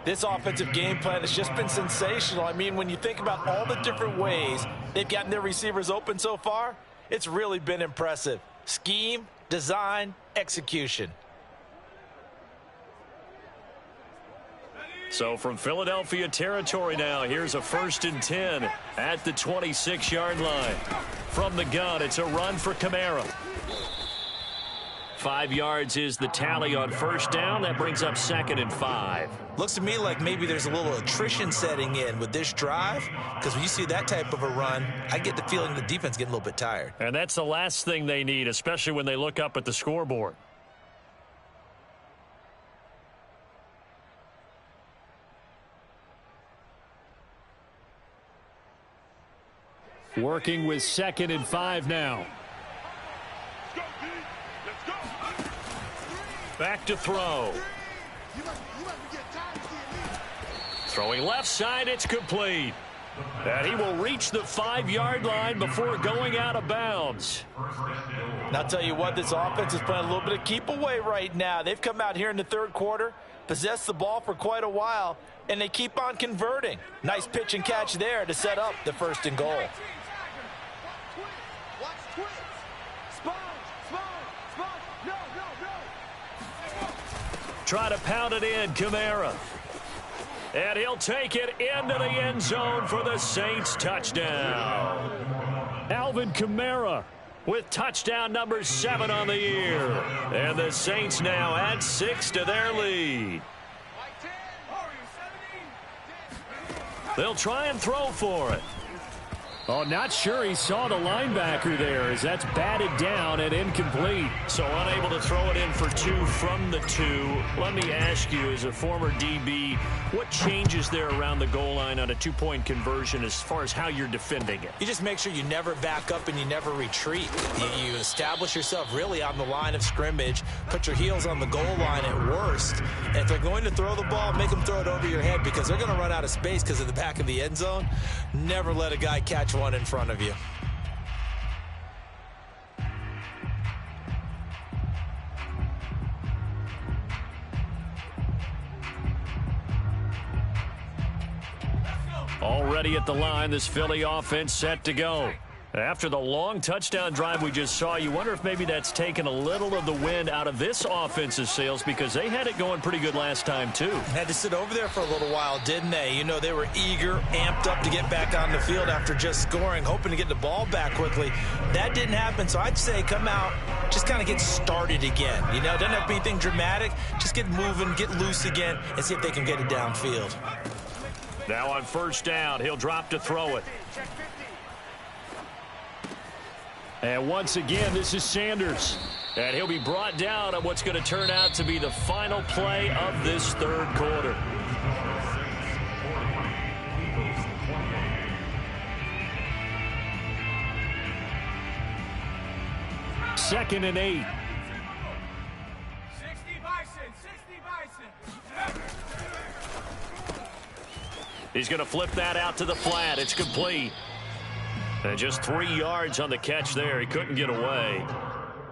This offensive game plan has just been sensational. I mean, when you think about all the different ways they've gotten their receivers open so far, it's really been impressive. Scheme, design, execution. So from Philadelphia territory now, here's a 1st and 10 at the 26-yard line. From the gun, it's a run for Kamara. 5 yards is the tally on 1st down. That brings up 2nd and 5. Looks to me like maybe there's a little attrition setting in with this drive, because when you see that type of a run, I get the feeling the defense getting a little bit tired. And that's the last thing they need, especially when they look up at the scoreboard. Working with 2nd and 5 now. Back to throw. Throwing left side, it's complete. And he will reach the 5-yard line before going out of bounds. And I'll tell you what, this offense is playing a little bit of keep away right now. They've come out here in the 3rd quarter, possessed the ball for quite a while, and they keep on converting. Nice pitch and catch there to set up the 1st and goal. Try to pound it in, Kamara. And he'll take it into the end zone for the Saints touchdown. Alvin Kamara with touchdown number 7 on the year. And the Saints now add 6 to their lead. They'll try and throw for it. Oh, not sure he saw the linebacker there as that's batted down and incomplete. So unable to throw it in for 2 from the 2. Let me ask you, as a former DB, what changes there around the goal line on a 2-point conversion as far as how you're defending it? You just make sure you never back up and you never retreat. You establish yourself really on the line of scrimmage, put your heels on the goal line at worst. And if they're going to throw the ball, make them throw it over your head because they're going to run out of space because of the back of the end zone. Never let a guy catch one in front of you. Already at the line, this Philly offense set to go. After the long touchdown drive we just saw, you wonder if maybe that's taken a little of the wind out of this offense's sails, because they had it going pretty good last time too. Had to sit over there for a little while, didn't they? You know, they were eager, amped up to get back on the field after just scoring, hoping to get the ball back quickly. That didn't happen, so I'd say come out, just kind of get started again. You know, doesn't have to be anything dramatic. Just get moving, get loose again, and see if they can get it downfield. Now on first down, he'll drop to throw it. And once again, this is Sanders. And he'll be brought down on what's going to turn out to be the final play of this third quarter. Second and 8. 60 Bison, 60 Bison. He's going to flip that out to the flat. It's complete. And just 3 yards on the catch there. He couldn't get away.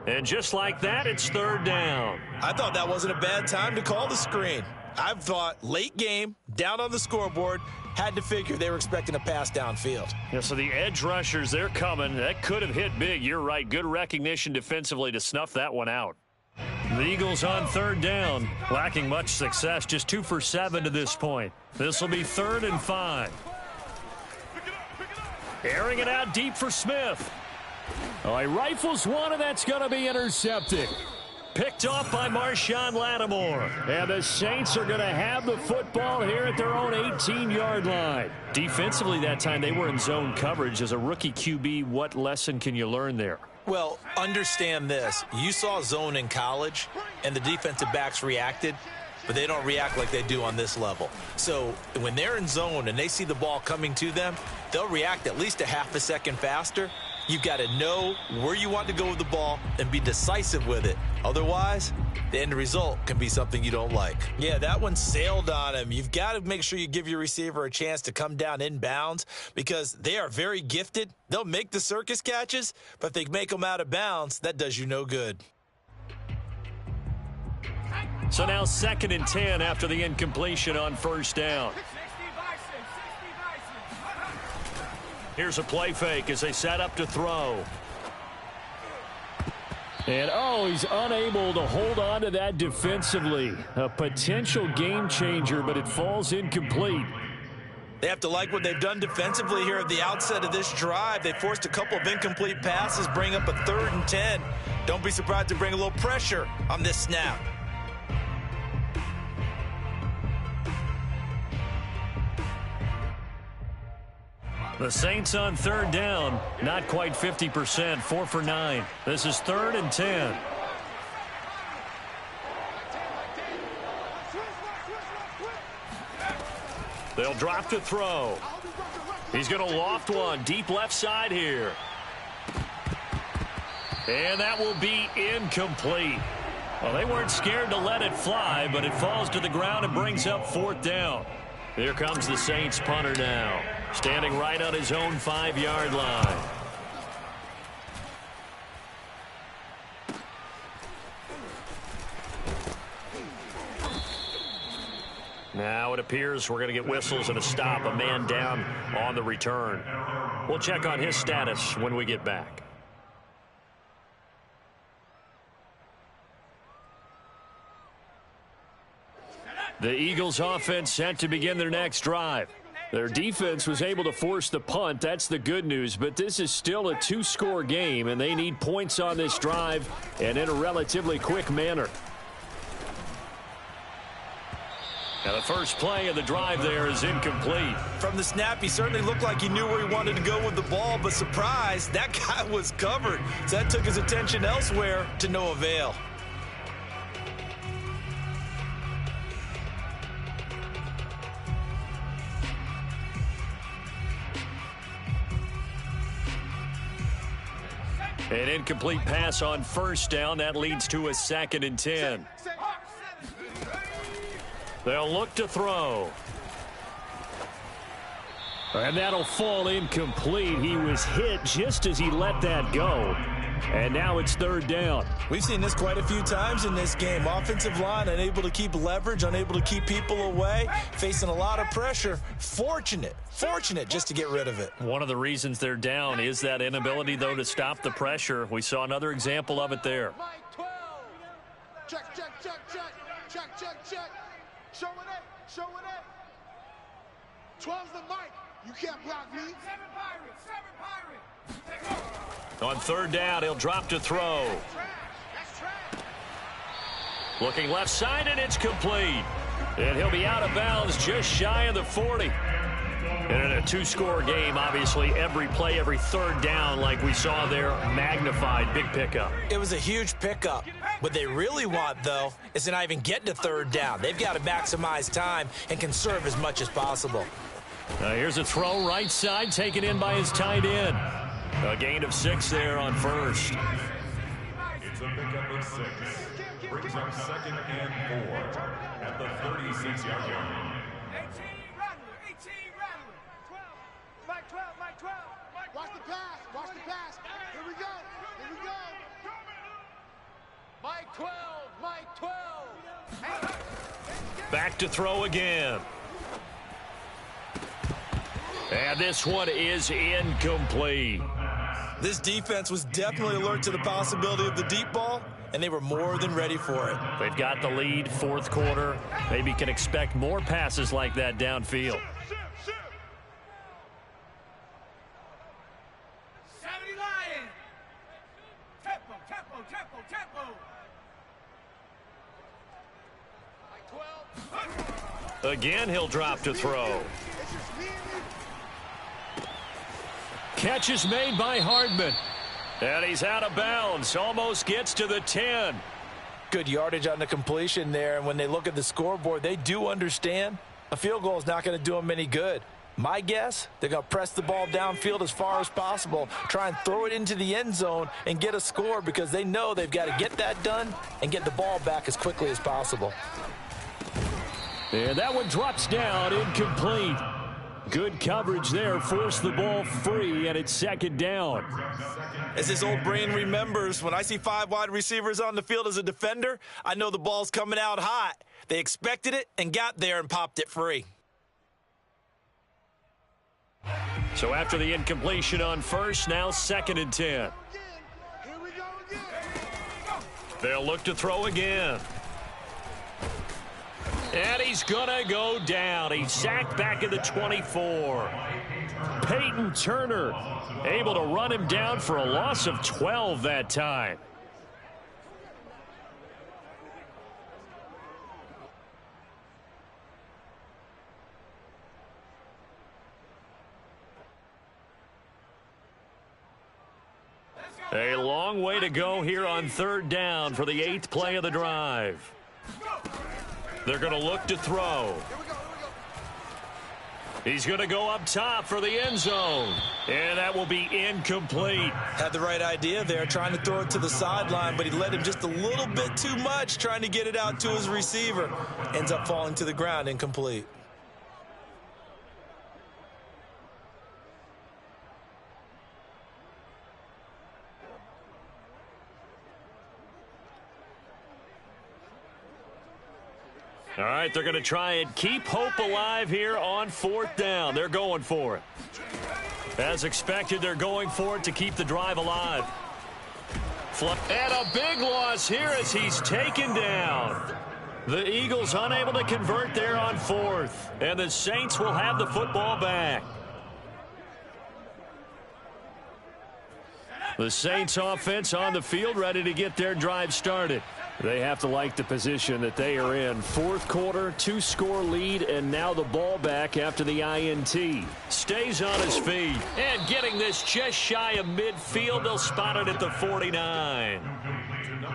And just like that, it's third down. I thought that wasn't a bad time to call the screen. I thought late game, down on the scoreboard, had to figure they were expecting a pass downfield. Yeah, so the edge rushers, they're coming. That could have hit big. You're right. Good recognition defensively to snuff that one out. The Eagles on third down, lacking much success, just 2 for 7 to this point. This will be 3rd and 5. Airing it out deep for Smith. Oh, he rifles one, and that's going to be intercepted. Picked off by Marshawn Lattimore. And the Saints are going to have the football here at their own 18-yard line. Defensively that time, they were in zone coverage. As a rookie QB, what lesson can you learn there? Well, understand this. You saw zone in college, and the defensive backs reacted, but they don't react like they do on this level. So when they're in zone and they see the ball coming to them, they'll react at least a half a second faster. You've got to know where you want to go with the ball and be decisive with it. Otherwise, the end result can be something you don't like. Yeah, that one sailed on him. You've got to make sure you give your receiver a chance to come down inbounds, because they are very gifted. They'll make the circus catches, but if they make them out of bounds, that does you no good. So now 2nd and 10 after the incompletion on first down. 60 Bison, 60 Bison. Here's a play fake as they set up to throw. And, oh, he's unable to hold on to that defensively. A potential game changer, but it falls incomplete. They have to like what they've done defensively here at the outset of this drive. They forced a couple of incomplete passes, bring up a 3rd and 10. Don't be surprised to bring a little pressure on this snap. The Saints on third down, not quite 50%, 4 for 9. This is 3rd and 10. They'll drop to throw. He's going to loft one deep left side here. And that will be incomplete. Well, they weren't scared to let it fly, but it falls to the ground and brings up 4th down. Here comes the Saints punter now, standing right on his own 5-yard line. Now it appears we're going to get whistles and a stop, a man down on the return. We'll check on his status when we get back. The Eagles offense set to begin their next drive. Their defense was able to force the punt. That's the good news, but this is still a 2-score game, and they need points on this drive and in a relatively quick manner. Now the first play of the drive there is incomplete. From the snap, he certainly looked like he knew where he wanted to go with the ball, but surprise, that guy was covered. So that took his attention elsewhere to no avail. An incomplete pass on first down. That leads to a 2nd and 10. They'll look to throw. And that'll fall incomplete. He was hit just as he let that go. And now it's third down. We've seen this quite a few times in this game. Offensive line unable to keep leverage, unable to keep people away, facing a lot of pressure. Fortunate just to get rid of it. One of the reasons they're down is that inability, though, to stop the pressure. We saw another example of it there. Mike 12. Check, check, check, check. Check, check, check. Show it up. Show it up. 12's the mic. You can't block me. 7 Pirates. 7 Pirates. On third down, he'll drop to throw. That's trash. Looking left side, and it's complete. And he'll be out of bounds just shy of the 40. And in a two-score game, obviously, every play, every third down, like we saw there, magnified, big pickup. It was a huge pickup. What they really want, though, is to not even get to third down. They've got to maximize time and conserve as much as possible. Now here's a throw right side, taken in by his tight end. A gain of 6 there on first. It's a pickup of 6. Brings up 2nd and 4 at the 36-yard line. 18 Rattler. 18 Rattler. 12. Mike 12. Mike 12. Watch the pass. Watch the pass. Here we go. Here we go. Mike 12. Mike 12. Back to throw again. And this one is incomplete. This defense was definitely alert to the possibility of the deep ball, and they were more than ready for it. They've got the lead, fourth quarter. Maybe can expect more passes like that downfield. 70 Lions. Tempo, tempo, tempo, tempo. Mike 12. Again, he'll drop to throw. It's just me and you. Catch is made by Hardman. And he's out of bounds. Almost gets to the 10. Good yardage on the completion there, and when they look at the scoreboard, they do understand a field goal is not going to do them any good. My guess, they're going to press the ball downfield as far as possible, try and throw it into the end zone and get a score because they know they've got to get that done and get the ball back as quickly as possible. And that one drops down, incomplete. Good coverage there, forced the ball free, and it's second down. As his old brain remembers, when I see 5 wide receivers on the field as a defender, I know the ball's coming out hot. They expected it and got there and popped it free. So after the incompletion on first, now 2nd and 10. Here we go again. They'll look to throw again. And he's going to go down. He's sacked back at the 24. Peyton Turner able to run him down for a loss of 12 that time. A long way to go here on third down for the 8th play of the drive. They're going to look to throw. He's going to go up top for the end zone. And that will be incomplete. Had the right idea there, trying to throw it to the sideline, but he led him just a little bit too much, trying to get it out to his receiver. Ends up falling to the ground, incomplete. All right, they're going to try and keep hope alive here on 4th down. They're going for it. As expected, they're going for it to keep the drive alive. And a big loss here as he's taken down. The Eagles unable to convert there on 4th. And the Saints will have the football back. The Saints offense on the field ready to get their drive started. They have to like the position that they are in. 4th quarter, 2-score lead, and now the ball back after the INT. Stays on his feet. And getting this just shy of midfield, they'll spot it at the 49.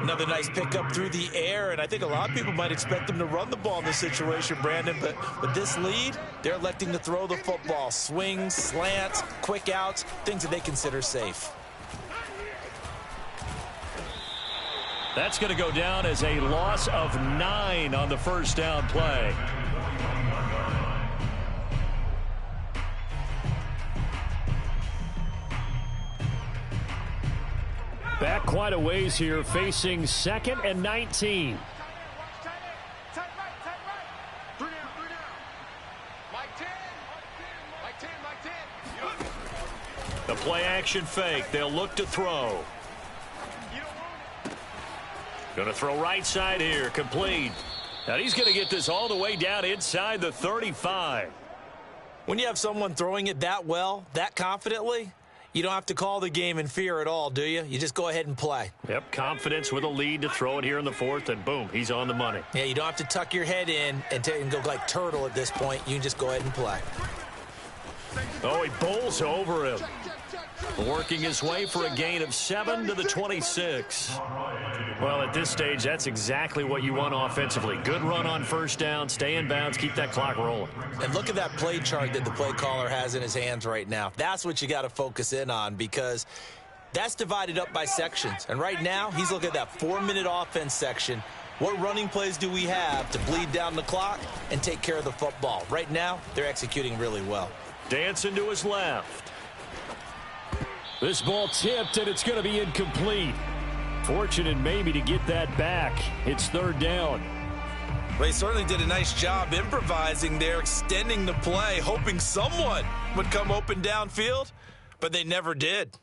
Another nice pickup through the air, and I think a lot of people might expect them to run the ball in this situation, Brandon, but with this lead, they're electing to throw the football. Swings, slants, quick outs, things that they consider safe. That's going to go down as a loss of 9 on the first down play. Back quite a ways here, facing 2nd and 19. Tight right. 3 down. Mike 10. Mike 10. The play action fake. They'll look to throw. Going to throw right side here. Complete. Now he's going to get this all the way down inside the 35. When you have someone throwing it that well, that confidently, you don't have to call the game in fear at all, do you? You just go ahead and play. Yep, confidence with a lead to throw it here in the 4th, and boom, he's on the money. Yeah, you don't have to tuck your head in and go like turtle at this point. You can just go ahead and play. Oh, he bowls over him. Working his way for a gain of 7 to the 26. Well, at this stage, that's exactly what you want offensively. Good run on first down, stay in bounds, keep that clock rolling. And look at that play chart that the play caller has in his hands right now. That's what you got to focus in on, because that's divided up by sections. And right now, he's looking at that 4-minute offense section. What running plays do we have to bleed down the clock and take care of the football? Right now, they're executing really well. Dancing to his left. This ball tipped, and it's going to be incomplete. Fortunate maybe to get that back. It's 3rd down. Well, he certainly did a nice job improvising there, extending the play, hoping someone would come open downfield, but they never did.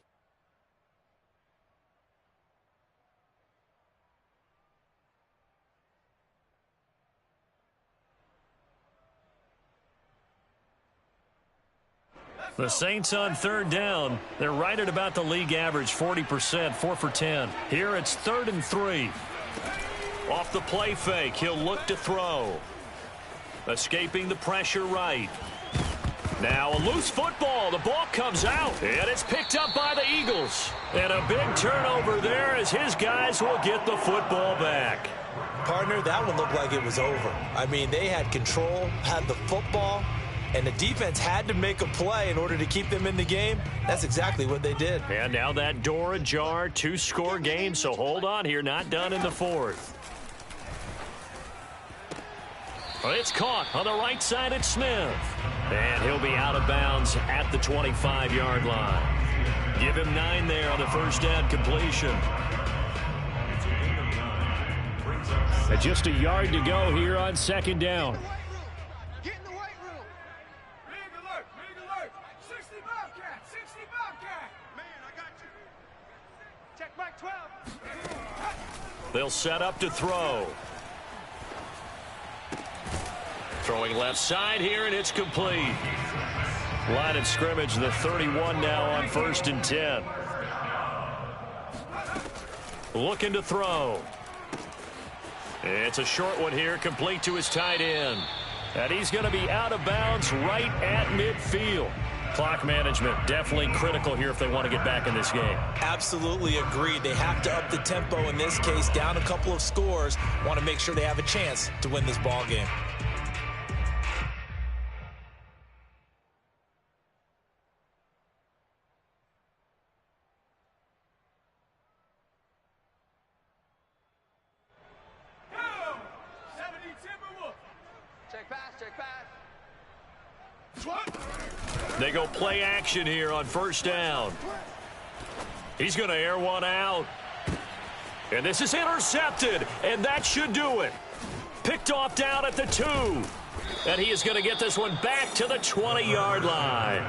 The Saints on 3rd down. They're right at about the league average, 40%, 4 for 10. Here it's 3rd and 3. Off the play fake, he'll look to throw. Escaping the pressure right. Now a loose football. The ball comes out, and it's picked up by the Eagles. And a big turnover there as his guys will get the football back. Partner, that one looked like it was over. I mean, they had control, had the football, and the defense had to make a play in order to keep them in the game. That's exactly what they did. And now that door ajar, 2-score game, so hold on here, not done in the 4th. Well, it's caught on the right side at Smith. And he'll be out of bounds at the 25-yard line. Give him 9 there on the first down completion. And just a yard to go here on 2nd down. Get in the weight room. Rig alert. 60 Bobcat. Man, I got you. Check back 12. They'll set up to throw. Throwing left side here, and it's complete. Line of scrimmage, the 31 now on 1st and 10. Looking to throw. It's a short one here, complete to his tight end. And he's going to be out of bounds right at midfield. Clock management definitely critical here if they want to get back in this game. Absolutely agreed. They have to up the tempo in this case, down a couple of scores. Want to make sure they have a chance to win this ball game. They go play action here on first down. He's going to air one out. And this is intercepted, and that should do it. Picked off down at the 2. And he is going to get this one back to the 20-yard line.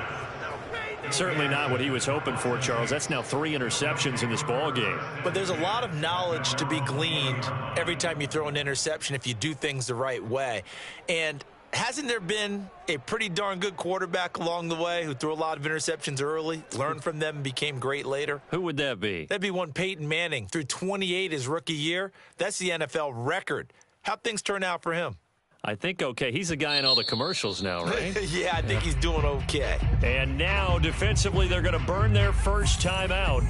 Certainly not what he was hoping for, Charles. That's now 3 interceptions in this ball game. But there's a lot of knowledge to be gleaned every time you throw an interception if you do things the right way. And hasn't there been a pretty darn good quarterback along the way who threw a lot of interceptions early, learned from them, and became great later? Who would that be? That'd be one Peyton Manning. Threw 28 his rookie year. That's the NFL record. How'd things turn out for him? I think okay. He's the guy in all the commercials now, right? Yeah, I think he's doing okay. And now, defensively, they're going to burn their first time out.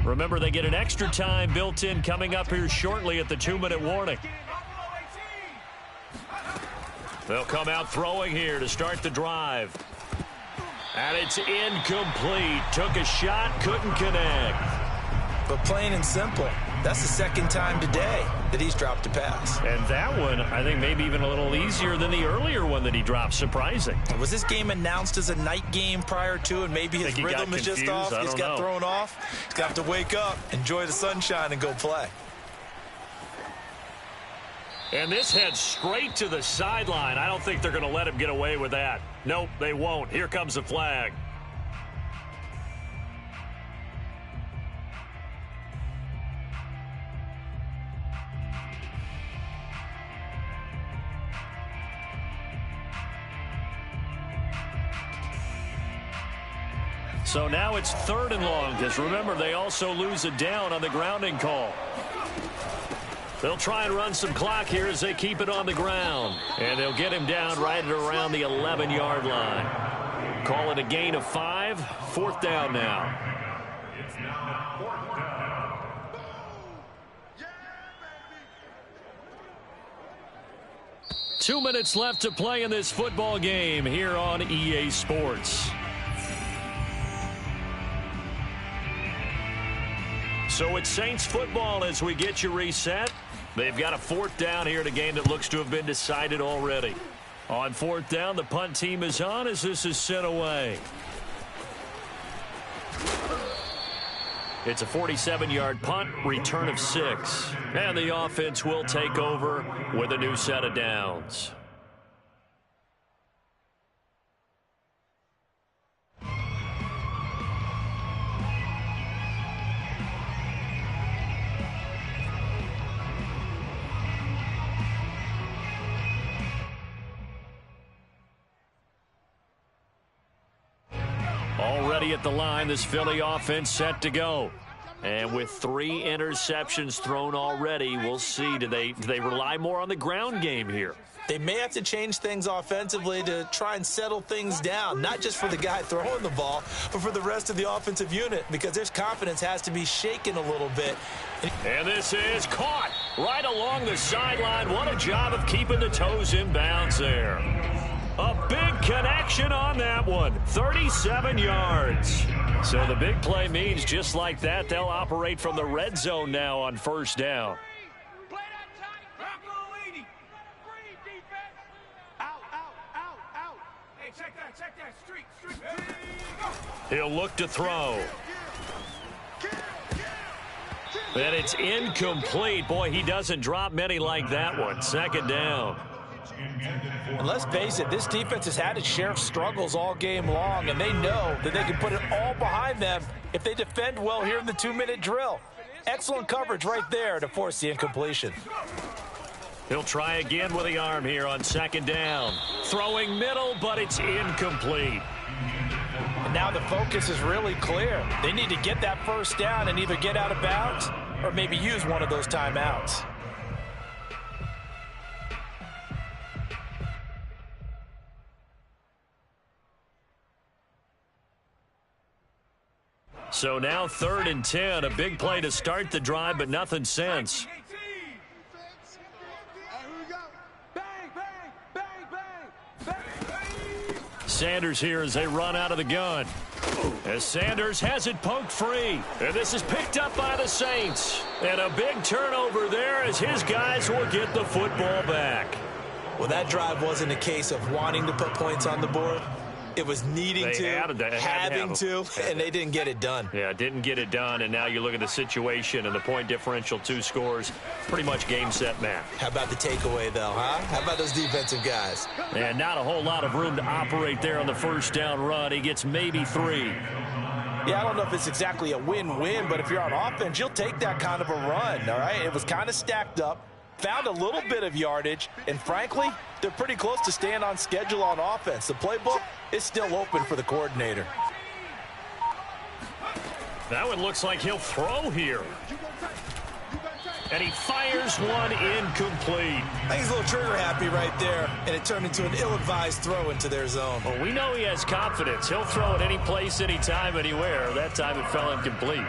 Remember, they get an extra time built in coming up here shortly at the 2-minute warning. They'll come out throwing here to start the drive. And it's incomplete. Took a shot, couldn't connect. But plain and simple, That's the second time today that he's dropped a pass. And that one, I think, maybe even a little easier than the earlier one that he dropped. Surprising. Was this game announced as a night game prior to, and maybe his rhythm is just off? He's got thrown off. He's got to wake up, enjoy the sunshine, and go play. And this heads straight to the sideline. I don't think they're going to let him get away with that. Nope, they won't. Here comes the flag. So now it's 3rd and long, because remember, they also lose a down on the grounding call. They'll try and run some clock here as they keep it on the ground. And they'll get him down right at around the 11-yard line. Call it a gain of 5. 4th down now. It's now 4th down. 2 minutes left to play in this football game here on EA Sports. So it's Saints football as we get you reset. They've got a 4th down here in a game that looks to have been decided already. On 4th down, the punt team is on as this is sent away. It's a 47-yard punt, return of 6. And the offense will take over with a new set of downs. Already at the line, this Philly offense set to go. And with 3 interceptions thrown already, we'll see. Do they rely more on the ground game here? They may have to change things offensively to try and settle things down, not just for the guy throwing the ball, but for the rest of the offensive unit, because their confidence has to be shaken a little bit. And this is caught right along the sideline. What a job of keeping the toes in bounds there. A big connection on that one. 37 yards. So the big play means just like that, they'll operate from the red zone now on 1st down. Play that tight. Rocco leading. Green defense. Out. Hey, check that. Streak. He'll look to throw. And it's incomplete. Boy, he doesn't drop many like that one. 2nd down. And let's face it, this defense has had its share of struggles all game long, and they know that they can put it all behind them if they defend well here in the 2-minute drill. Excellent coverage right there to force the incompletion. He'll try again with the arm here on 2nd down. Throwing middle, but it's incomplete. And now the focus is really clear. They need to get that 1st down and either get out of bounds or maybe use one of those timeouts. So now 3rd and 10. A big play to start the drive, but nothing since. Sanders here as they run out of the gun. As Sanders has it poked free. And this is picked up by the Saints. And a big turnover there as his guys will get the football back. Well, that drive wasn't a case of wanting to put points on the board. It was needing having to, and they didn't get it done. Yeah, didn't get it done, and now you look at the situation and the point differential, 2 scores, pretty much game, set, match. How about the takeaway, though, huh? How about those defensive guys? And not a whole lot of room to operate there on the 1st down run. He gets maybe 3. Yeah, I don't know if it's exactly a win-win, but if you're on offense, you'll take that kind of a run, all right? It was kind of stacked up. Found a little bit of yardage, and frankly, they're pretty close to staying on schedule on offense. The playbook is still open for the coordinator. That one looks like he'll throw here. And he fires one incomplete. I think he's a little trigger happy right there, and it turned into an ill-advised throw into their zone. Well, we know he has confidence. He'll throw it any place, anytime, anywhere. That time it fell incomplete.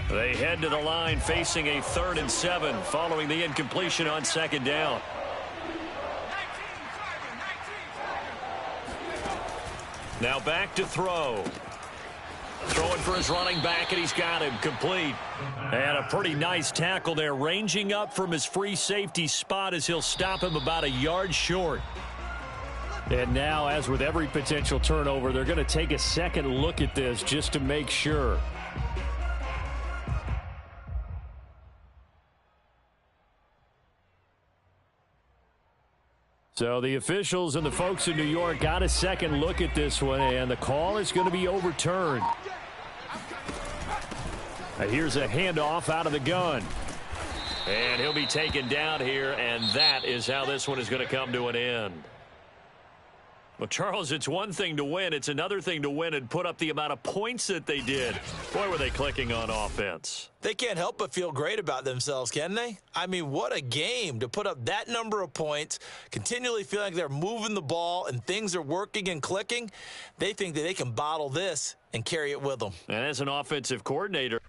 They head to the line facing a 3rd and 7 following the incompletion on 2nd down. Now back to throw. Throwing for his running back, and he's got him complete. And a pretty nice tackle there, ranging up from his free safety spot as he'll stop him about a yard short. And now, as with every potential turnover, they're going to take a second look at this just to make sure. So the officials and the folks in New York got a second look at this one, and the call is going to be overturned. Here's a handoff out of the gun. And he'll be taken down here, and that is how this one is going to come to an end. Well, Charles, it's one thing to win. It's another thing to win and put up the amount of points that they did. Boy, were they clicking on offense. They can't help but feel great about themselves, can they? I mean, what a game to put up that number of points, continually feeling like they're moving the ball and things are working and clicking. They think that they can bottle this and carry it with them. And as an offensive coordinator,